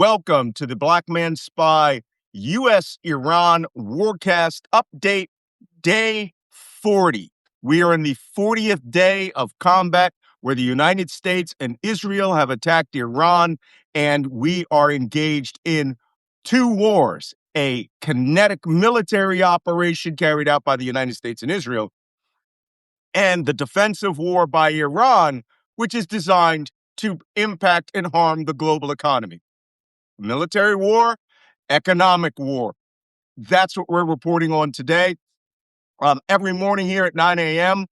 Welcome to the Black Man Spy U.S.-Iran Warcast Update Day 40. We are in the 40th day of combat where the United States and Israel have attacked Iran, and we are engaged in two wars, a kinetic military operation carried out by the United States and Israel, and the defensive war by Iran, which is designed to impact and harm the global economy. Military war, economic war. That's what we're reporting on today. Every morning here at 9 a.m.,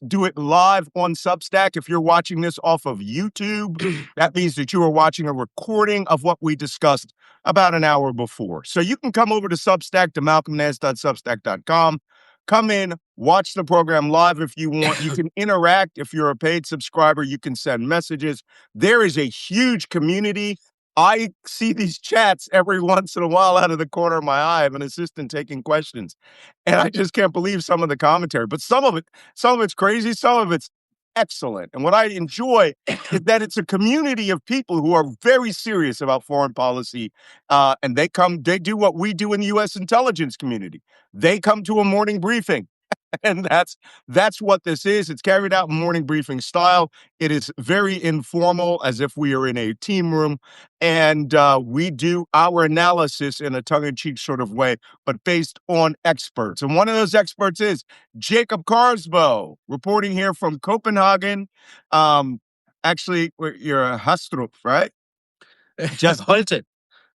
do it live on Substack. If you're watching this off of YouTube, that means that you are watching a recording of what we discussed about an hour before. So you can come over to Substack, to malcolmnance.substack.com. Come in, watch the program live if you want. You can interact. If you're a paid subscriber, you can send messages. There is a huge community. I see these chats every once in a while out of the corner of my eye. I have an assistant taking questions, and I just can't believe some of the commentary. But some of it's crazy, some of it's excellent. And what I enjoy is that it's a community of people who are very serious about foreign policy, and they do what we do in the U.S. intelligence community. They come to a morning briefing. And that's what this is. It's carried out in morning briefing style. It is very informal, as if we are in a team room, and we do our analysis in a tongue-in-cheek sort of way, but based on experts. And one of those experts is Jacob Kaarsbo, reporting here from Copenhagen. Actually, you're a Hastrup, right? Just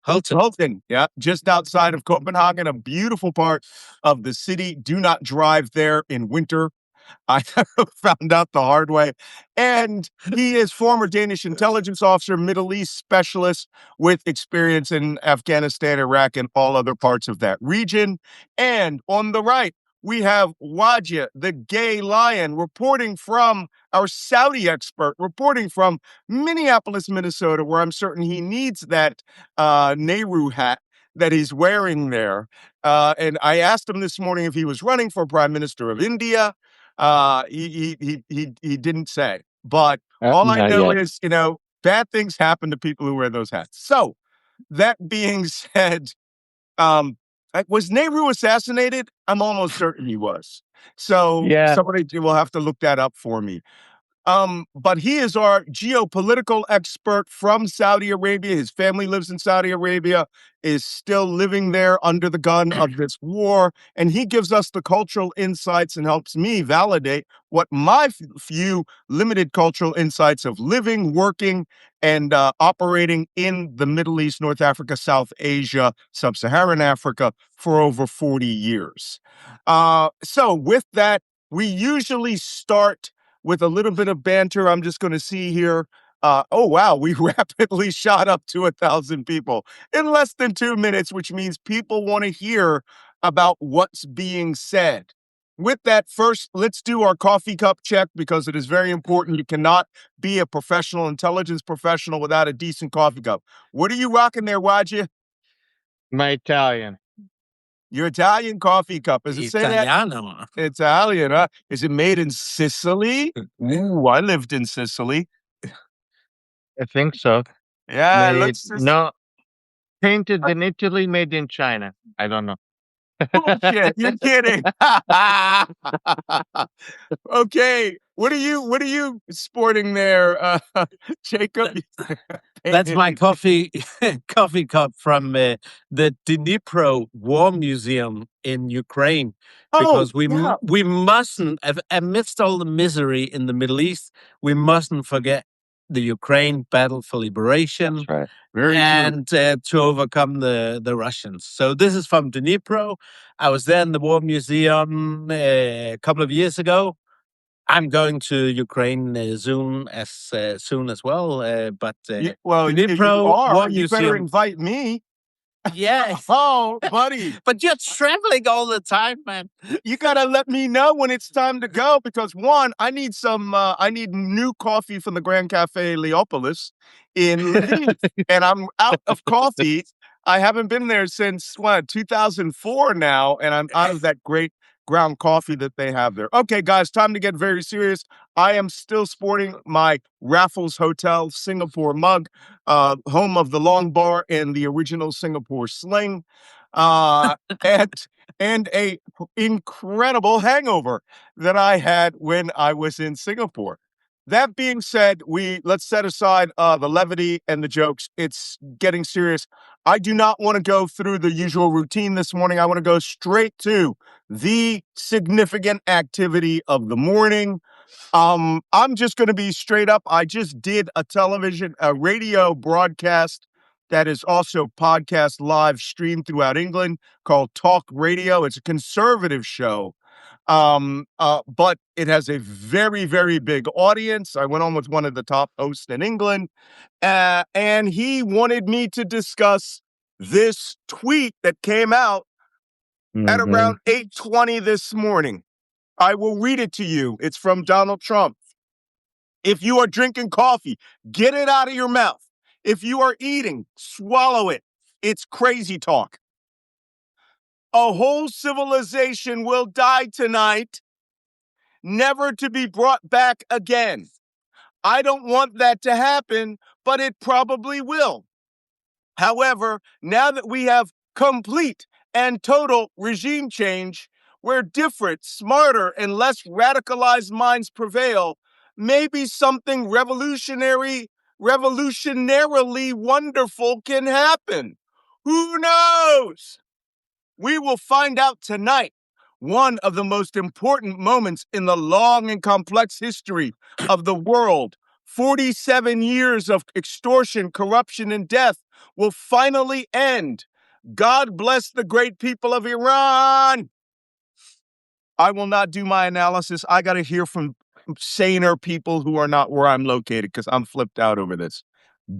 Holten, yeah, just outside of Copenhagen, a beautiful part of the city. Do not drive there in winter. I found out the hard way. And he is former Danish intelligence officer, Middle East specialist with experience in Afghanistan, Iraq, and all other parts of that region. And on the right, we have Wajeeh, the gay lion, reporting from our Saudi expert, reporting from Minneapolis, Minnesota, where I'm certain he needs that Nehru hat that he's wearing there. And I asked him this morning if he was running for Prime Minister of India. He didn't say, but all I know is, bad things happen to people who wear those hats. So that being said, was Nehru assassinated? I'm almost certain he was. So somebody will have to look that up for me. But he is our geopolitical expert from Saudi Arabia. His family lives in Saudi Arabia, is still living there under the gun of this war. And he gives us the cultural insights and helps me validate what my few limited cultural insights of living, working, and operating in the Middle East, North Africa, South Asia, Sub-Saharan Africa for over 40 years. So with that, we usually start with a little bit of banter. I'm just going to see here. Oh, wow. We rapidly shot up to 1,000 people in less than 2 minutes, which means people want to hear about what's being said. With that, first, let's do our coffee cup check because it is very important. You cannot be a professional intelligence professional without a decent coffee cup. What are you rocking there, Wajeeh? My Italian. Your Italian coffee cup. Is it say that? Italian, huh? Is it made in Sicily? Ooh, I lived in Sicily. I think so. Yeah, painted in Italy, made in China. I don't know. Bullshit, you're kidding. Okay, what are you sporting there, Jacob? That's my coffee cup from the Dnipro War Museum in Ukraine. Because we mustn't, amidst all the misery in the Middle East, we mustn't forget the Ukraine battle for liberation. That's right. And to overcome the Russians. So this is from Dnipro. I was there in the War Museum a couple of years ago. I'm going to Ukraine soon as well. But Dnipro War you Museum. Better invite me. Yeah. Oh, buddy. But you're traveling all the time, man. You gotta let me know when it's time to go because one, I need new coffee from the Grand Cafe Leopolis in Lviv, and I'm out of coffee. I haven't been there since 2004 now, and I'm out of that great ground coffee that they have there. Okay, guys, time to get very serious. I am still sporting my Raffles Hotel Singapore mug, home of the long bar and the original Singapore sling, uh, and a incredible hangover that I had when I was in Singapore. That being said, let's set aside the levity and the jokes. It's getting serious. I do not want to go through the usual routine this morning. I want to go straight to the significant activity of the morning. I'm just going to be straight up. I just did a radio broadcast that is also podcast live streamed throughout England called Talk Radio. It's a conservative show. But it has a very, very big audience. I went on with one of the top hosts in England, and he wanted me to discuss this tweet that came out at around 8:20 this morning. I will read it to you. It's from Donald Trump. If you are drinking coffee, get it out of your mouth. If you are eating, swallow it. It's crazy talk. A whole civilization will die tonight, never to be brought back again. I don't want that to happen, but it probably will. However, now that we have complete and total regime change, where different, smarter, and less radicalized minds prevail, maybe something revolutionarily wonderful can happen. Who knows? We will find out tonight. One of the most important moments in the long and complex history of the world, 47 years of extortion, corruption, and death, will finally end. God bless the great people of Iran. I will not do my analysis. I got to hear from saner people who are not where I'm located because I'm flipped out over this.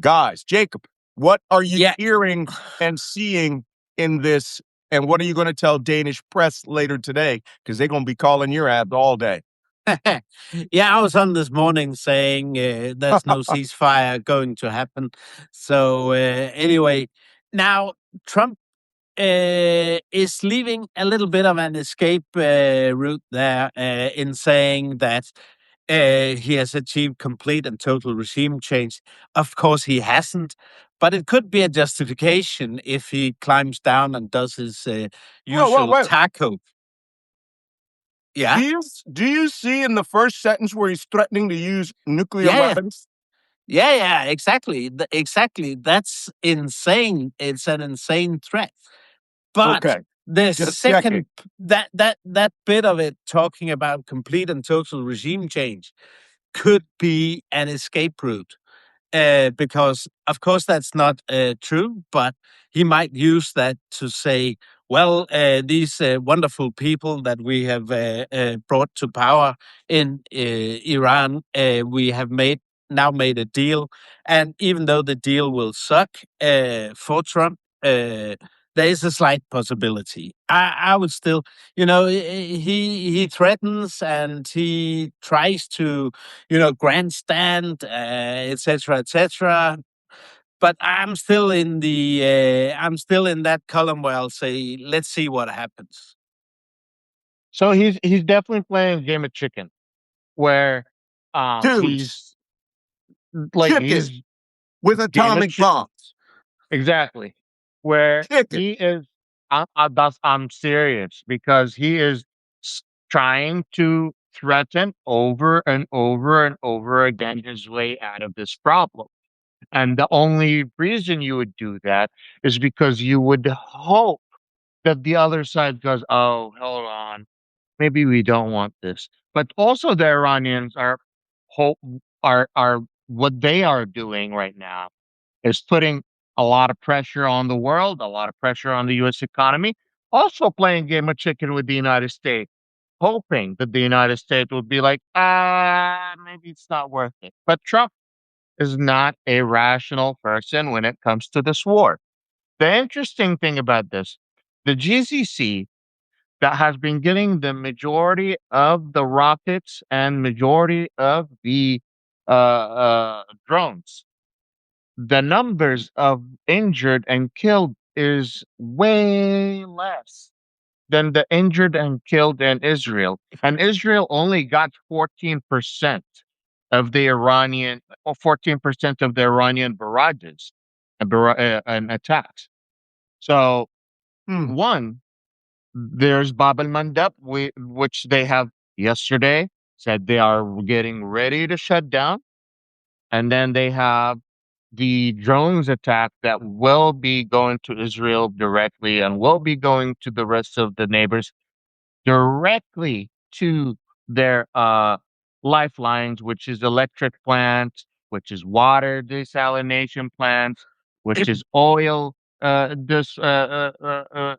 Guys, Jacob, what are you hearing and seeing in this? And what are you going to tell Danish press later today? Because they're going to be calling your ad all day. Yeah, I was on this morning saying there's no ceasefire going to happen. So anyway, now Trump is leaving a little bit of an escape route there in saying that he has achieved complete and total regime change. Of course, he hasn't, but it could be a justification if he climbs down and does his usual taco. Yeah. Do you see in the first sentence where he's threatening to use nuclear weapons? Yeah, exactly. Exactly. That's insane. It's an insane threat. But the second that bit of it talking about complete and total regime change could be an escape route. Because of course that's not true, but he might use that to say, well, these wonderful people that we have brought to power in Iran, we have now made a deal, and even though the deal will suck for Trump, there is a slight possibility. I would still, he threatens and he tries to grandstand, etc., etc. But I'm still in that column where I'll say, let's see what happens. So he's definitely playing a game of chicken, where he's like chicken he's with atomic bombs. Exactly, where Chicken. he is. I'm serious because he is trying to threaten over and over and over again his way out of this problem. And the only reason you would do that is because you would hope that the other side goes, "Oh, hold on, maybe we don't want this." But also, the Iranians hope are what they are doing right now is putting a lot of pressure on the world, a lot of pressure on the U.S. economy, also playing game of chicken with the United States, hoping that the United States would be like, maybe it's not worth it. But Trump is not a rational person when it comes to this war. The interesting thing about this, the GCC that has been getting the majority of the rockets and majority of the drones, the numbers of injured and killed is way less than the injured and killed in Israel. And Israel only got 14% of the Iranian, or 14% of the Iranian barrages and attacks. So, one, there's Bab al Mandab, which they have yesterday said they are getting ready to shut down. And then they have the drones attack that will be going to Israel directly and will be going to the rest of the neighbors directly to their lifelines, which is electric plants, which is water desalination plants, which is oil this oil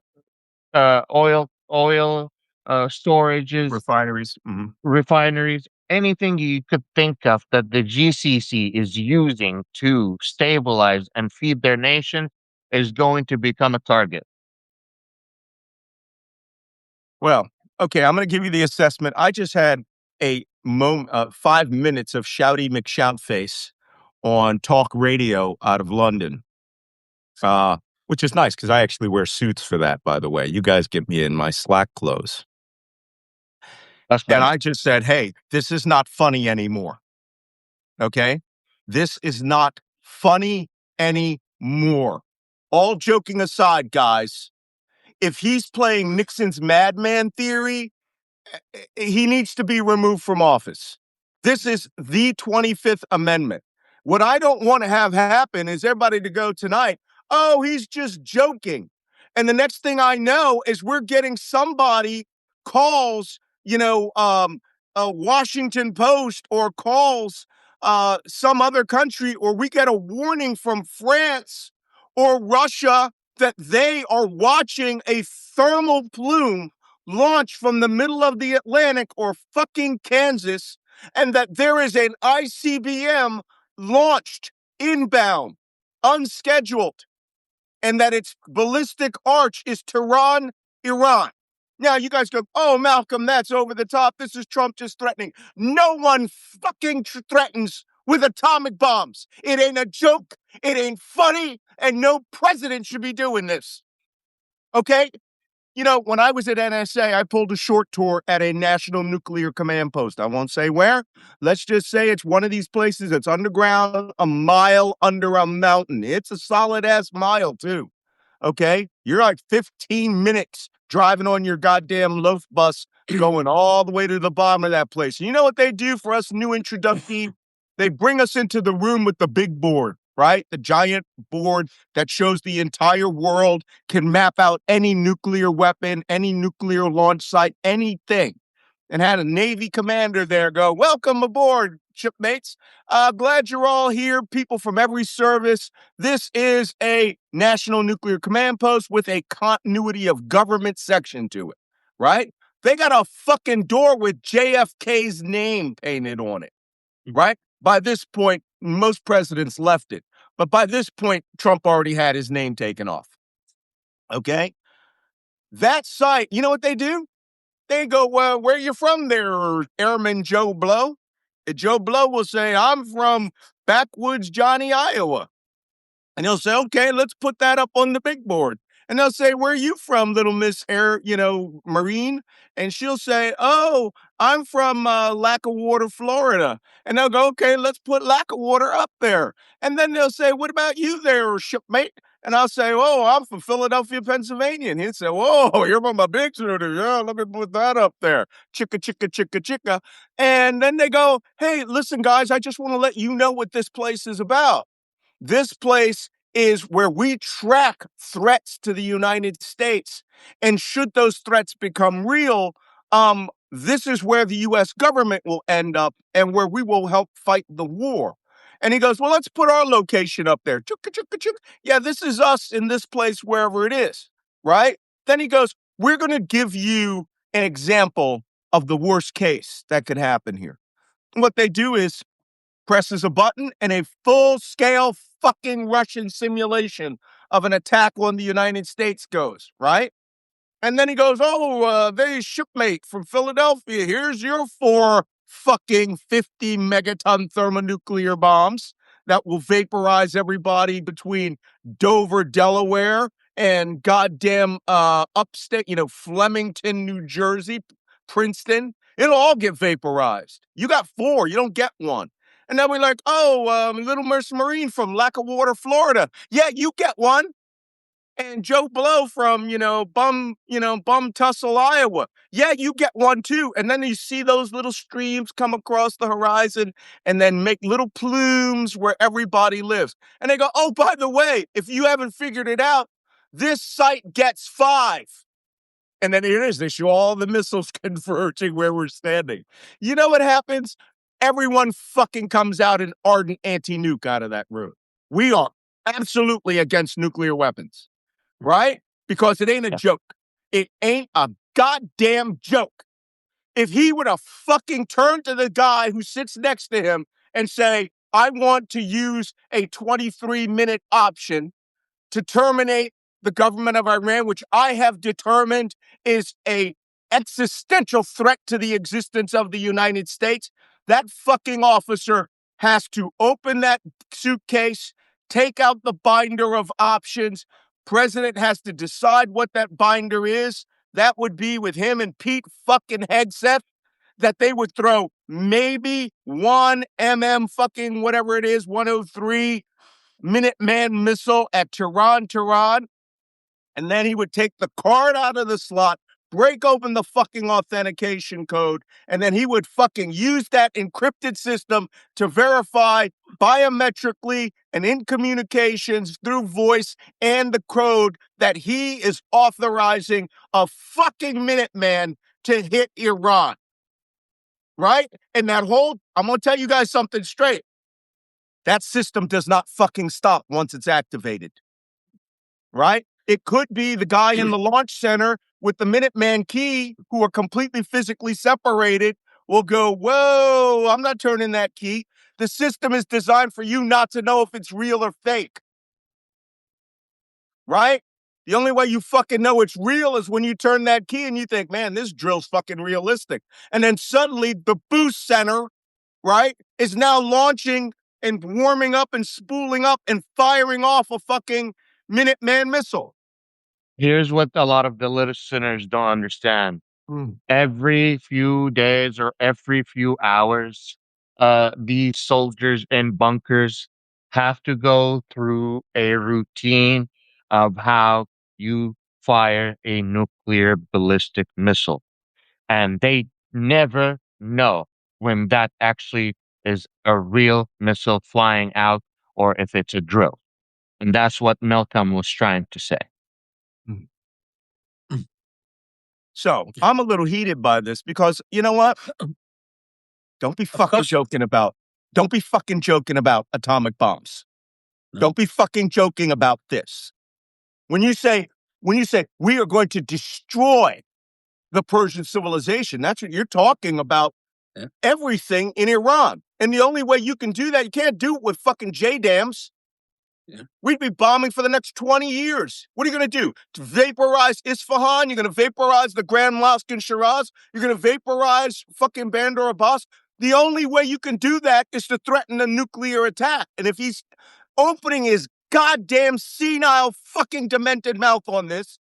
storages, Refineries. refineries, anything you could think of that the GCC is using to stabilize and feed their nation is going to become a target. Well, okay, I'm going to give you the assessment. I just had a 5 minutes of Shouty McShoutface on talk radio out of London, which is nice because I actually wear suits for that, by the way. You guys get me in my slack clothes. That's And better. I just said, hey, this is not funny anymore. Okay? This is not funny anymore. All joking aside, guys, if he's playing Nixon's madman theory, he needs to be removed from office. This is the 25th Amendment. What I don't want to have happen is everybody to go tonight, oh, he's just joking. And the next thing I know is we're getting somebody calls, a Washington Post or calls some other country, or we get a warning from France or Russia that they are watching a thermal plume launch from the middle of the Atlantic or fucking Kansas, and that there is an ICBM launched inbound, unscheduled, and that its ballistic arch is Tehran, Iran. Now you guys go, oh, Malcolm, that's over the top. This is Trump just threatening. No one fucking threatens with atomic bombs. It ain't a joke. It ain't funny. And no president should be doing this. Okay? You know, when I was at NSA, I pulled a short tour at a national nuclear command post. I won't say where. Let's just say it's one of these places that's underground, a mile under a mountain. It's a solid ass mile, too. Okay? You're like 15 minutes driving on your goddamn loaf bus going all the way to the bottom of that place. You know what they do for us new introductees? They bring us into the room with the big board, right? The giant board that shows the entire world, can map out any nuclear weapon, any nuclear launch site, anything. And had a Navy commander there go, welcome aboard, shipmates. Glad you're all here, people from every service. This is a national nuclear command post with a continuity of government section to it, right? They got a fucking door with JFK's name painted on it, right? By this point, most presidents left it. But by this point, Trump already had his name taken off. Okay? That site, you know what they do? They go, well, where you from there, Airman Joe Blow? And Joe Blow will say, I'm from backwoods Johnny, Iowa. And he'll say, okay, let's put that up on the big board. And they'll say, where are you from, little Miss Air, Marine? And she'll say, oh, I'm from Lackwater, Florida. And they'll go, okay, let's put Lackwater up there. And then they'll say, what about you there, shipmate? And I'll say, oh, I'm from Philadelphia, Pennsylvania. And he'll say, whoa, you're from a big city. Yeah, let me put that up there. Chicka, chicka, chicka, chicka. And then they go, hey, listen, guys, I just want to let you know what this place is about. This place is where we track threats to the United States. And should those threats become real, this is where the U.S. government will end up and where we will help fight the war. And he goes, well, let's put our location up there. Chukka, chukka, chukka. Yeah, this is us in this place, wherever it is, right? Then he goes, we're going to give you an example of the worst case that could happen here. And what they do is presses a button and a full-scale fucking Russian simulation of an attack on the United States goes, right? And then he goes, oh, they shipmate from Philadelphia. Here's your 4 fucking 50 megaton thermonuclear bombs that will vaporize everybody between Dover, Delaware, and goddamn upstate, Flemington, New Jersey, Princeton, it'll all get vaporized. You got 4, you don't get 1. And then we're like, Little Mercy Marine from Lackwater, Florida. Yeah, you get 1. And Joe Blow from, Bum Tussle, Iowa. Yeah, you get 1 too. And then you see those little streams come across the horizon and then make little plumes where everybody lives. And they go, oh, by the way, if you haven't figured it out, this site gets 5. And then here it is. They show all the missiles converging where we're standing. You know what happens? Everyone fucking comes out an ardent anti-nuke out of that room. We are absolutely against nuclear weapons, right? Because it ain't a joke. It ain't a goddamn joke. If he would have fucking turned to the guy who sits next to him and say, I want to use a 23-minute option to terminate the government of Iran, which I have determined is a existential threat to the existence of the United States, that fucking officer has to open that suitcase, take out the binder of options. President has to decide what that binder is. That would be with him and Pete fucking Hegseth, that they would throw maybe 1 fucking whatever it is, 103 Minuteman missile at Tehran, and then he would take the card out of the slot, break open the fucking authentication code, and then he would fucking use that encrypted system to verify biometrically and in communications through voice and the code that he is authorizing a fucking Minuteman to hit Iran. Right? And I'm going to tell you guys something straight. That system does not fucking stop once it's activated. Right? It could be the guy in the launch center with the Minuteman key who are completely physically separated will go, whoa, I'm not turning that key. The system is designed for you not to know if it's real or fake. Right? The only way you fucking know it's real is when you turn that key and you think, man, this drill's fucking realistic. And then suddenly the boost center, right, is now launching and warming up and spooling up and firing off a fucking Minuteman missile. Here's what a lot of the listeners don't understand. Every few days or every few hours, these soldiers in bunkers have to go through a routine of how you fire a nuclear ballistic missile. And they never know when that actually is a real missile flying out or if it's a drill. And that's what Malcolm was trying to say. So I'm a little heated by this because you know what? Don't be fucking joking about atomic bombs. No. Don't be fucking joking about this. When you say we are going to destroy the Persian civilization, that's what you're talking about. Yeah. Everything in Iran. And the only way you can do that, you can't do it with fucking JDAMs. Yeah. We'd be bombing for the next 20 years. What are you going to do? To vaporize Isfahan? You're going to vaporize the Grand Mosque in Shiraz? You're going to vaporize fucking Bandar Abbas? The only way you can do that is to threaten a nuclear attack. And if he's opening his goddamn senile fucking demented mouth on this,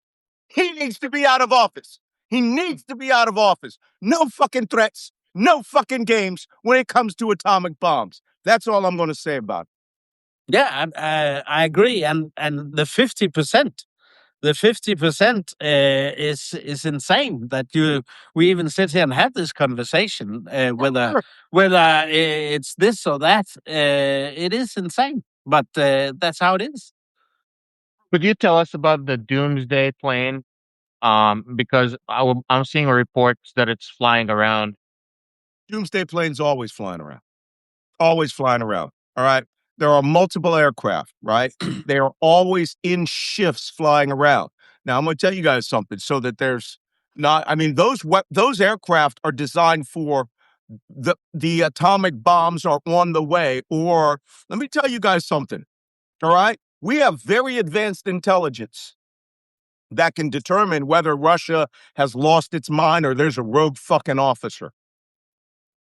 he needs to be out of office. He needs to be out of office. No fucking threats, no fucking games when it comes to atomic bombs. That's all I'm going to say about it. Yeah, I agree. And the 50%, is insane that we even sit here and have this conversation, whether it's this or that. It is insane, but that's how it is. Could you tell us about the Doomsday plane? Because I'm seeing reports that it's flying around. Doomsday plane's always flying around. Always flying around. All right. There are multiple aircraft, right? They are always in shifts flying around. Now, I'm going to tell you guys something so that there's not, I mean, those aircraft are designed for the atomic bombs are on the way. Or let me tell you guys something. All right. We have very advanced intelligence that can determine whether Russia has lost its mind or there's a rogue fucking officer.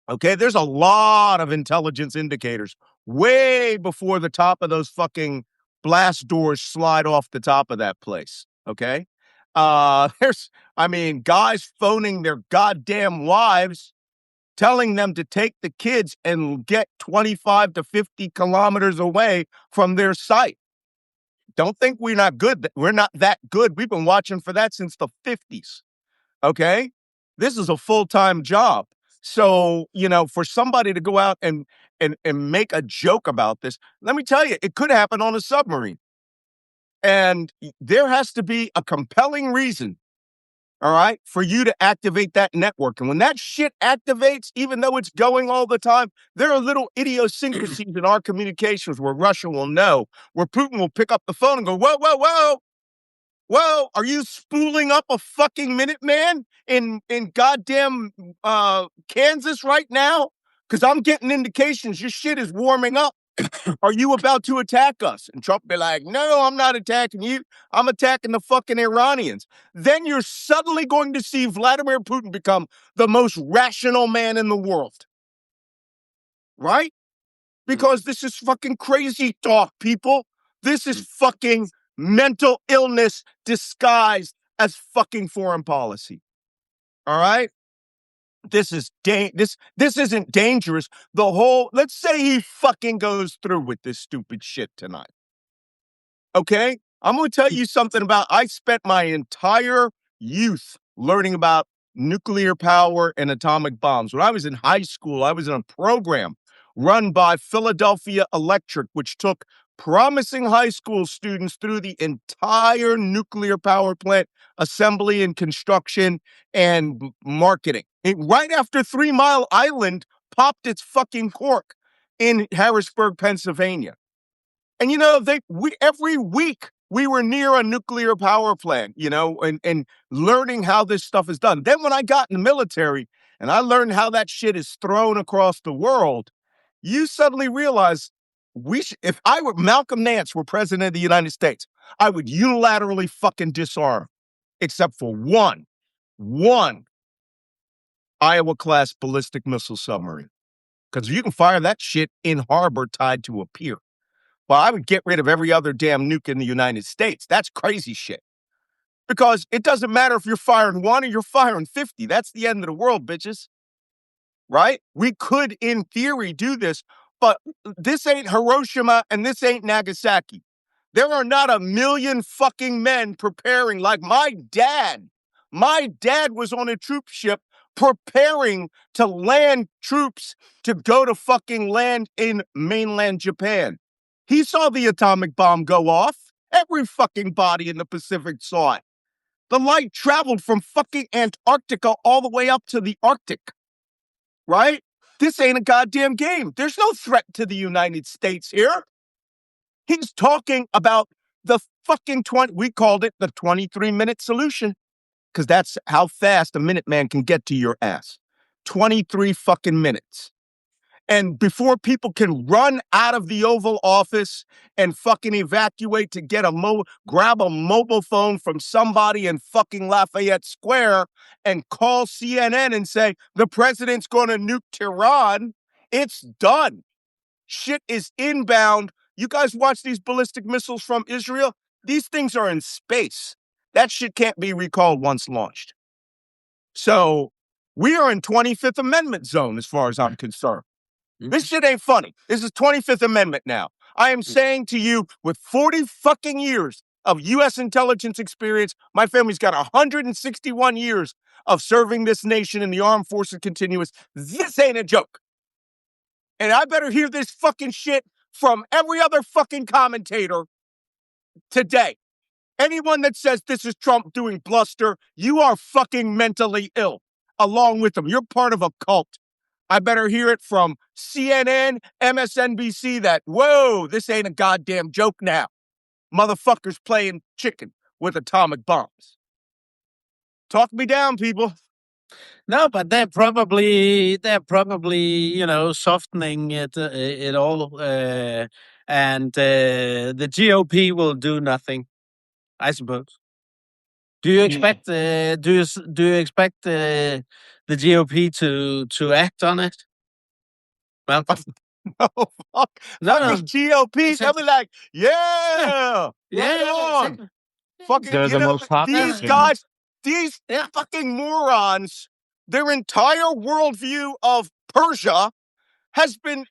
Okay, there's a lot of intelligence indicators way before the top of those fucking blast doors slide off the top of that place. Okay. Guys phoning their goddamn wives, telling them to take the kids and get 25 to 50 kilometers away from their site. Don't think we're not good. We're not that good. We've been watching for that since the 50s. Okay. This is a full-time job. So, for somebody to go out and make a joke about this, let me tell you, it could happen on a submarine. And there has to be a compelling reason, all right, for you to activate that network. And when that shit activates, even though it's going all the time, there are little idiosyncrasies in our communications where Russia will know, where Putin will pick up the phone and go, whoa, whoa, whoa. Whoa, are you spooling up a fucking Minuteman in goddamn Kansas right now? Because I'm getting indications your shit is warming up. Are you about to attack us? And Trump be like, no, I'm not attacking you. I'm attacking the fucking Iranians. Then you're suddenly going to see Vladimir Putin become the most rational man in the world. Right? Because this is fucking crazy talk, people. This is fucking mental illness disguised as fucking foreign policy. All right? This isn't dangerous. Let's say he fucking goes through with this stupid shit tonight. Okay? I'm going to tell you something I spent my entire youth learning about nuclear power and atomic bombs. When I was in high school, I was in a program run by Philadelphia Electric, which took promising high school students through the entire nuclear power plant assembly and construction and marketing. Right after 3 Mile Island popped its fucking cork in Harrisburg, Pennsylvania. And every week we were near a nuclear power plant, and learning how this stuff is done. Then when I got in the military and I learned how that shit is thrown across the world, you suddenly realize if Malcolm Nance were president of the United States, I would unilaterally fucking disarm, except for one Iowa-class ballistic missile submarine. Because you can fire that shit in harbor tied to a pier. Well, I would get rid of every other damn nuke in the United States. That's crazy shit. Because it doesn't matter if you're firing 1 or you're firing 50. That's the end of the world, bitches. Right? We could, in theory, do this, but this ain't Hiroshima and this ain't Nagasaki. There are not a million fucking men preparing like my dad. My dad was on a troop ship preparing to land troops to go to fucking land in mainland Japan. He saw the atomic bomb go off. Every fucking body in the Pacific saw it. The light traveled from fucking Antarctica all the way up to the Arctic. Right? This ain't a goddamn game. There's no threat to the United States here. He's talking about the fucking we called it the 23-minute solution, because that's how fast a Minuteman can get to your ass. 23 fucking minutes. And before people can run out of the Oval Office and fucking evacuate to get grab a mobile phone from somebody in fucking Lafayette Square and call CNN and say, the president's going to nuke Tehran, it's done. Shit is inbound. You guys watch these ballistic missiles from Israel? These things are in space. That shit can't be recalled once launched. So we are in 25th Amendment zone as far as I'm concerned. This shit ain't funny. This is 25th Amendment now. I am saying to you, with 40 fucking years of U.S. intelligence experience, my family's got 161 years of serving this nation in the armed forces continuous. This ain't a joke. And I better hear this fucking shit from every other fucking commentator today. Anyone that says this is Trump doing bluster, you are fucking mentally ill. Along with them, you're part of a cult. I better hear it from CNN, MSNBC that, whoa, this ain't a goddamn joke now. Motherfuckers playing chicken with atomic bombs. Talk me down, people. No, but they're probably softening it all, and the GOP will do nothing, I suppose. Do you expect the GOP to act on it? Well, Oh, fuck. No, Fucking GOP. They'll be like, yeah, right on. Fucking, They're the most these popular. guys, these fucking morons, their entire worldview of Persia has been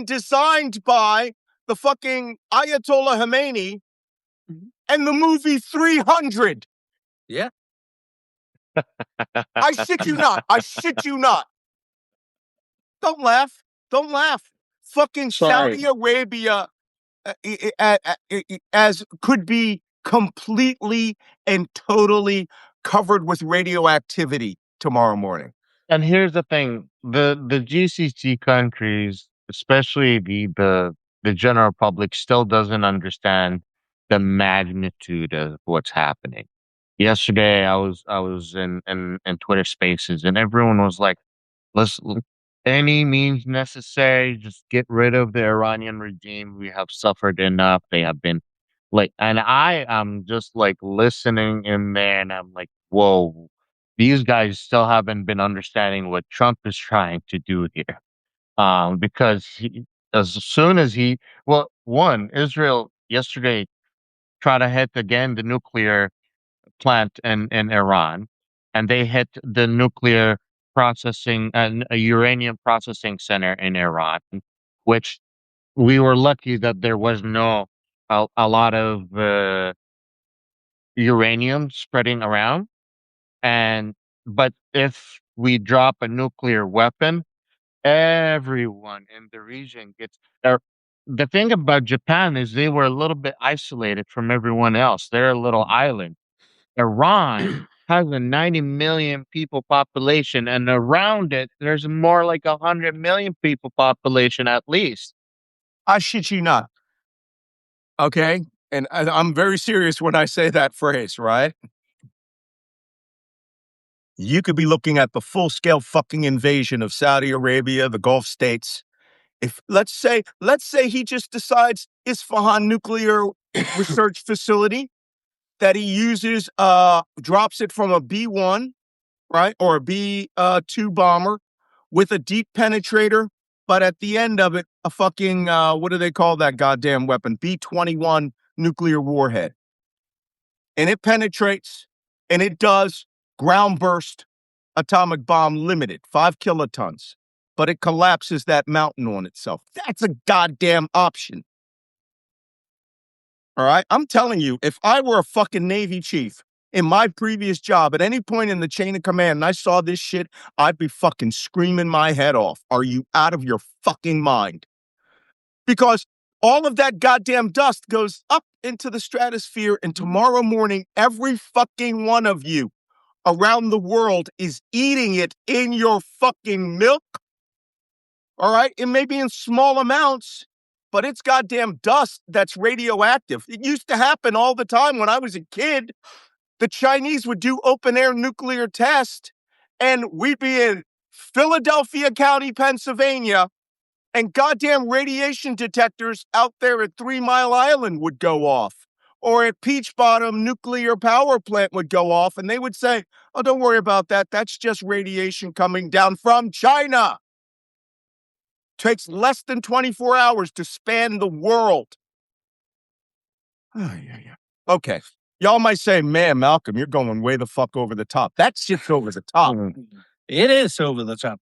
designed by the fucking Ayatollah Khomeini and the movie 300. Yeah. I shit you not. I shit you not. Don't laugh. Don't laugh. Fucking Sorry. Saudi Arabia as could be completely and totally covered with radioactivity tomorrow morning. And here's the thing: the GCC countries, especially the general public, still doesn't understand the magnitude of what's happening. Yesterday, I was in Twitter Spaces, and everyone was like, "Let's any means necessary, just get rid of the Iranian regime. We have suffered enough. They have been like," and I am just like listening in there, and I'm like, "Whoa." These guys still haven't been understanding what Trump is trying to do here. Because as soon as well, one, Israel yesterday tried to hit again the nuclear plant in Iran, and they hit the nuclear processing and a uranium processing center in Iran, which we were lucky that there was no a lot of uranium spreading around. And but if we drop a nuclear weapon, everyone in the region gets. The thing about Japan is they were a little bit isolated from everyone else. They're a little island. Iran has a 90 million people population, and around it, there's more like 100 million people population at least. I shit you not. Okay? And I'm very serious when I say that phrase, right? You could be looking at the full-scale fucking invasion of Saudi Arabia, the Gulf states. If let's say he just decides Isfahan nuclear research facility that he uses drops it from a B-1, right? Or a B-2 bomber with a deep penetrator, but at the end of it, a fucking what do they call that goddamn weapon? B-21 nuclear warhead. And it penetrates, and it does ground burst atomic bomb limited, 5 kilotons, but it collapses that mountain on itself. That's a goddamn option. All right. I'm telling you, if I were a fucking Navy chief in my previous job at any point in the chain of command and I saw this shit, I'd be fucking screaming my head off. Are you out of your fucking mind? Because all of that goddamn dust goes up into the stratosphere, and tomorrow morning, every fucking one of you around the world is eating it in your fucking milk. All right? It may be in small amounts, but it's goddamn dust that's radioactive. It used to happen all the time when I was a kid. The Chinese would do open air nuclear test, and we'd be in Philadelphia County, Pennsylvania, and goddamn radiation detectors out there at 3 Mile Island would go off. Or at Peach Bottom Nuclear Power Plant would go off, and they would say, "Oh, don't worry about that. That's just radiation coming down from China." Takes less than 24 hours to span the world. Okay. Y'all might say, "Man, Malcolm, you're going way the fuck over the top." That shit's over the top. It is over the top.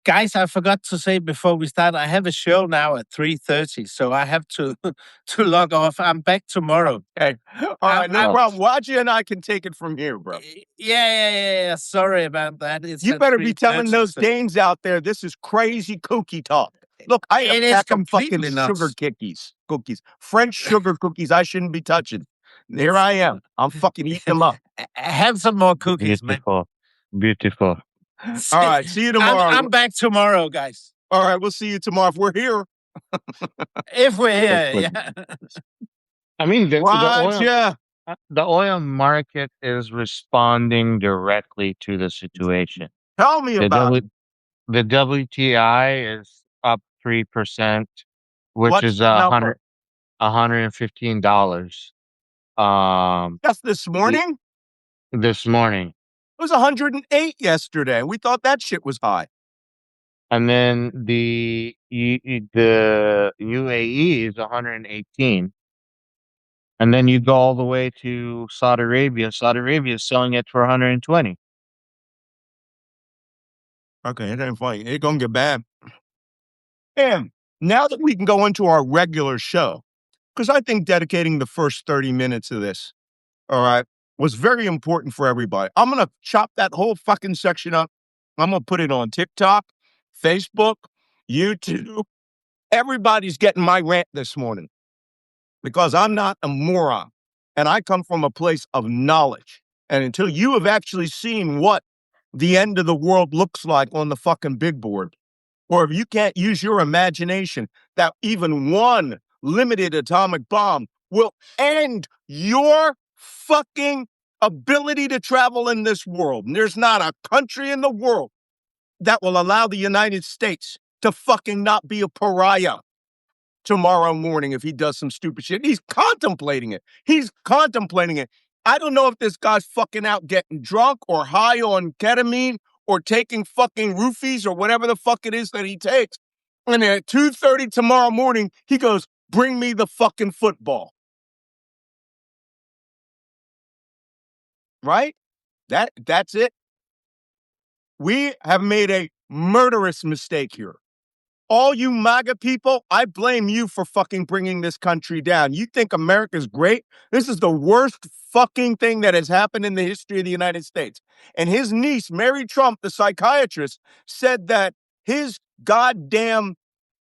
Guys, I forgot to say before we start, I have a show now at 3:30, so I have to to log off. I'm back tomorrow. Okay. All right, no problem. Wajeeh and I can take it from here, bro. Yeah. Sorry about that. It's You at better be telling 3:30, those so Danes out there, this is crazy kooky talk. Look, I had it a is pack of fucking completely sugar nuts. cookies, French sugar cookies I shouldn't be touching. There I am. I'm fucking eating them up. Have some more cookies, man. Beautiful. All right, see you tomorrow. I'm back tomorrow, guys. All right, we'll see you tomorrow if we're here. If we're here, yeah. I mean, Wajeeh. the oil market is responding directly to the situation. Tell me The about it. the WTI is up 3%, which What's is the number? $115. Just this morning? This morning. It was 108 yesterday. We thought that shit was high. and then the UAE is 118, and then you go all the way to Saudi Arabia. Saudi Arabia is selling it for 120. Okay, it ain't funny. It's gonna get bad. And now that we can go into our regular show, because I think dedicating the first 30 minutes of this, all right, was very important for everybody. I'm gonna chop that whole fucking section up. I'm gonna put it on TikTok, Facebook, YouTube. Everybody's getting my rant this morning because I'm not a moron and I come from a place of knowledge. And until you have actually seen what the end of the world looks like on the fucking big board, or if you can't use your imagination that even one limited atomic bomb will end your fucking ability to travel in this world. And there's not a country in the world that will allow the United States to fucking not be a pariah tomorrow morning if he does some stupid shit. He's contemplating it. He's contemplating it. I don't know if this guy's fucking out getting drunk or high on ketamine or taking fucking roofies or whatever the fuck it is that he takes. And at 2:30 tomorrow morning, he goes, "Bring me the fucking football." Right? That's it. We have made a murderous mistake here. All you MAGA people, I blame you for fucking bringing this country down. You think America's great? This is the worst fucking thing that has happened in the history of the United States. And his niece, Mary Trump, the psychiatrist, said that his goddamn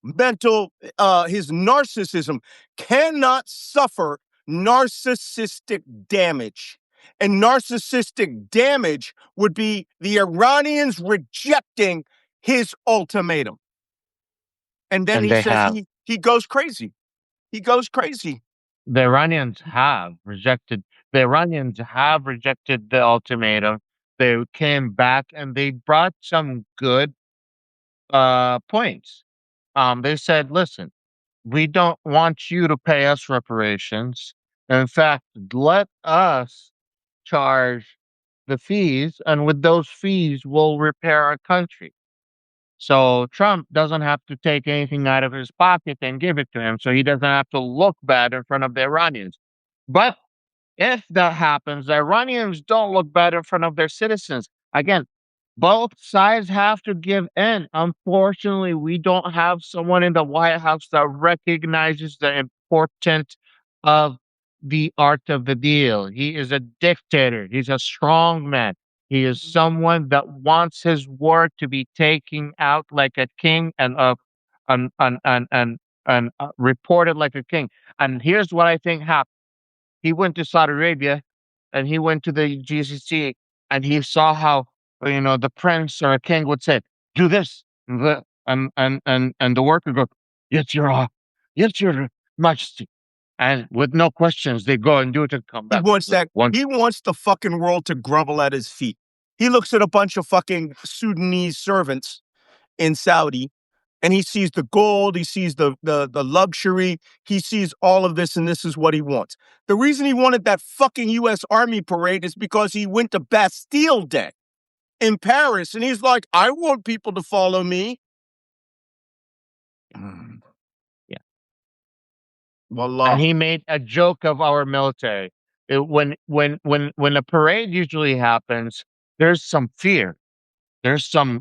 his narcissism cannot suffer narcissistic damage. And narcissistic damage would be the Iranians rejecting his ultimatum. And then And he they says have. he goes crazy. He goes crazy. The Iranians have rejected. The Iranians have rejected the ultimatum. They came back and they brought some good points. They said, "Listen, we don't want you to pay us reparations. In fact, let us charge the fees, and with those fees, we'll repair our country." So Trump doesn't have to take anything out of his pocket and give it to him, so he doesn't have to look bad in front of the Iranians. But if that happens, the Iranians don't look bad in front of their citizens. Again, both sides have to give in. Unfortunately, we don't have someone in the White House that recognizes the importance of the art of the deal. He is a dictator. He's a strong man. He is someone that wants his word to be taken out like a king and, and, and, and, and reported like a king. And here's what I think happened. He went to Saudi Arabia and he went to the GCC and he saw how the prince or a king would say, "Do this," and the worker go, yes, your majesty," and with no questions they go and do it and come He back. wants that. One, He wants the fucking world to grovel at his feet. He looks at a bunch of fucking Sudanese servants in Saudi and he sees the gold, he sees the luxury, he sees all of this, and this is what he wants. The reason he wanted that fucking US Army parade is because he went to Bastille Day in Paris and he's like, "I want people to follow me." yeah. And Voila. he made a joke of our military. When a parade usually happens, there's some fear. There's some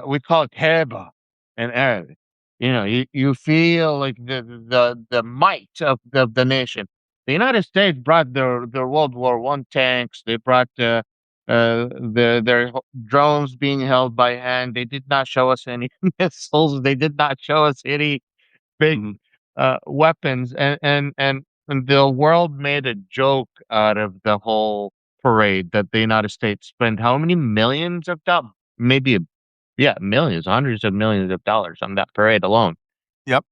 we call it heba in Arabic. You feel like the might of the nation. The United States brought their World War I tanks. They brought their drones being held by hand. They did not show us any missiles. They did not show us any big Mhm. weapons, and the world made a joke out of the whole parade that the United States spent how many millions of dollars, maybe, yeah, millions, hundreds of millions of dollars on that parade alone. Yep.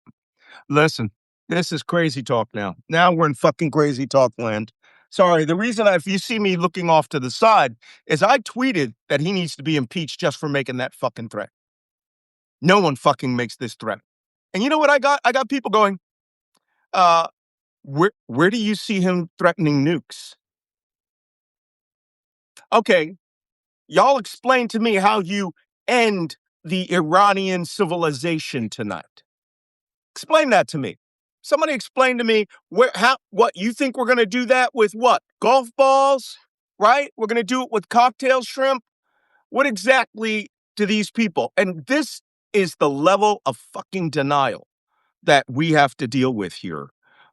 Listen, this is crazy talk now. Now we're in fucking crazy talk land. Sorry, the reason if you see me looking off to the side is I tweeted that he needs to be impeached just for making that fucking threat. No one fucking makes this threat. And you know what I got? I got people going, uh, where do you see him threatening nukes? Okay, y'all explain to me how you end the Iranian civilization tonight? Explain that to me. Somebody explain to me what you think we're going to do that with what? Golf balls, right? We're going to do it with cocktail shrimp. What exactly do these people? And this is the level of fucking denial that we have to deal with here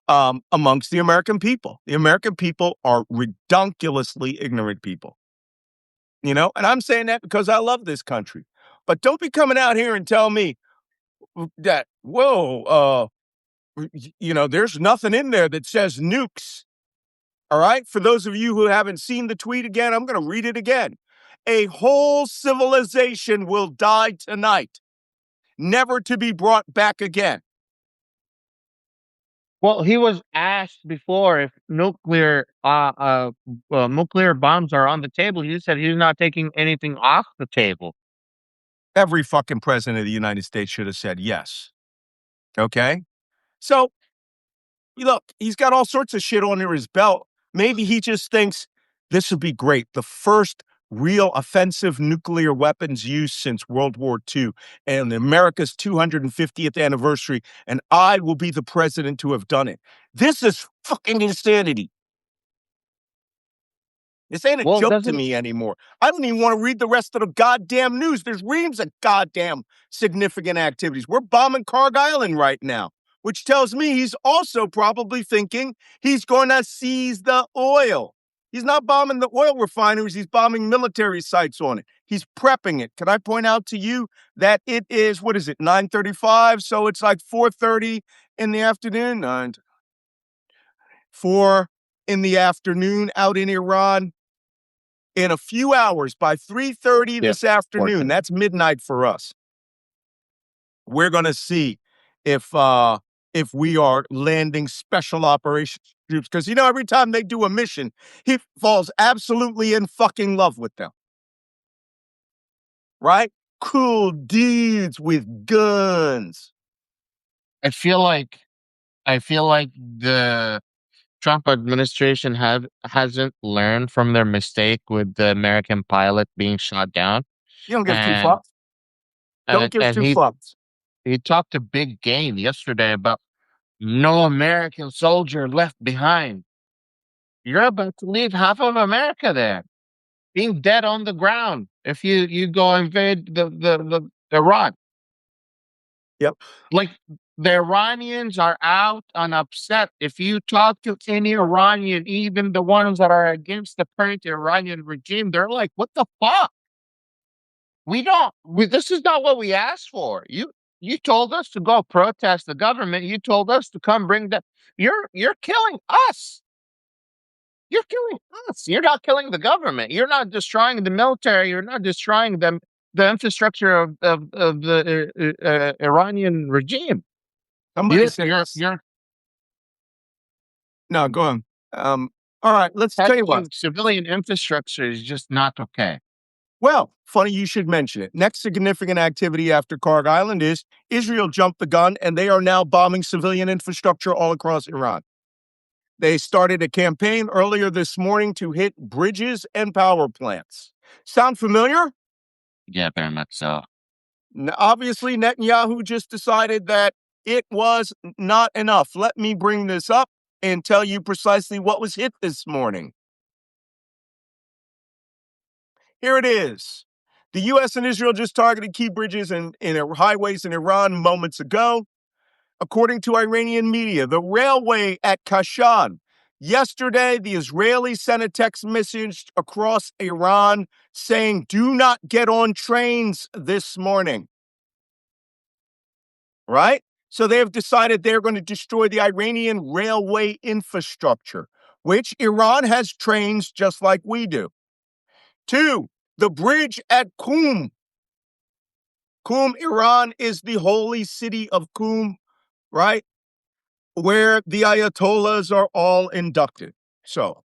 amongst the American people. The American people are redonkulously ignorant people, and I'm saying that because I love this country. But don't be coming out here and tell me that, whoa, there's nothing in there that says nukes. All right. For those of you who haven't seen the tweet again, I'm going to read it again. A whole civilization will die tonight, never to be brought back again. Well, he was asked before if nuclear bombs are on the table. He said he's not taking anything off the table. Every fucking president of the United States should have said yes. Okay? So, look, he's got all sorts of shit under his belt. Maybe he just thinks this would be great. The first real offensive nuclear weapons use since World War II and America's 250th anniversary, and I will be the president to have done it. This is fucking insanity. This ain't a joke to me anymore. I don't even want to read the rest of the goddamn news. There's reams of goddamn significant activities. We're bombing Kaarsbo Island right now, which tells me he's also probably thinking he's going to seize the oil. He's not bombing the oil refineries. He's bombing military sites on it. He's prepping it. Can I point out to you that it is, 9:35? So it's like 4:30 in the afternoon. 4 in the afternoon out in Iran. In a few hours, by 3:30 this afternoon, that's midnight for us, we're going to see if we are landing special operations troops. Because, every time they do a mission, he falls absolutely in fucking love with them. Right? Cool dudes with guns. I feel like the Trump administration hasn't learned from their mistake with the American pilot being shot down. You don't give two fucks. Don't give two fucks. He talked a big game yesterday about no American soldier left behind. You're about to leave half of America there, being dead on the ground if you go invade the Iraq. Yep. Like, the Iranians are out and upset. If you talk to any Iranian, even the ones that are against the current Iranian regime, they're like, what the fuck? This is not what we asked for. You told us to go protest the government. You told us to come bring that. You're killing us. You're killing us. You're not killing the government. You're not destroying the military. You're not destroying the infrastructure of the Iranian regime. Somebody said no, go on. All right, let's tell you what. Civilian infrastructure is just not okay. Well, funny you should mention it. Next significant activity after Kaarsbo Island is Israel jumped the gun, and they are now bombing civilian infrastructure all across Iran. They started a campaign earlier this morning to hit bridges and power plants. Sound familiar? Yeah, very much so. Obviously, Netanyahu just decided that it was not enough. Let me bring this up and tell you precisely what was hit this morning. Here it is. The U.S. and Israel just targeted key bridges and highways in Iran moments ago. According to Iranian media, the railway at Kashan. Yesterday, the Israelis sent a text message across Iran saying, do not get on trains this morning. Right? So they have decided they're going to destroy the Iranian railway infrastructure, which Iran has trains just like we do. 2, the bridge at Qum. Qum, Iran is the holy city of Qum, right? Where the Ayatollahs are all inducted. So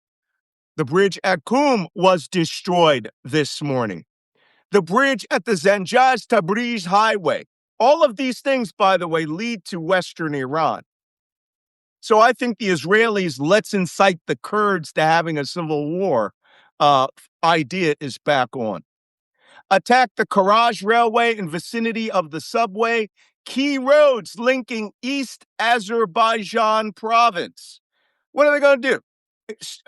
the bridge at Qum was destroyed this morning. The bridge at the Zanjaz Tabriz Highway. All of these things, by the way, lead to Western Iran. So I think the Israelis, let's incite the Kurds to having a civil war idea is back on. attacked the Karaj Railway in vicinity of the subway, key roads linking East Azerbaijan province. What are they going to do?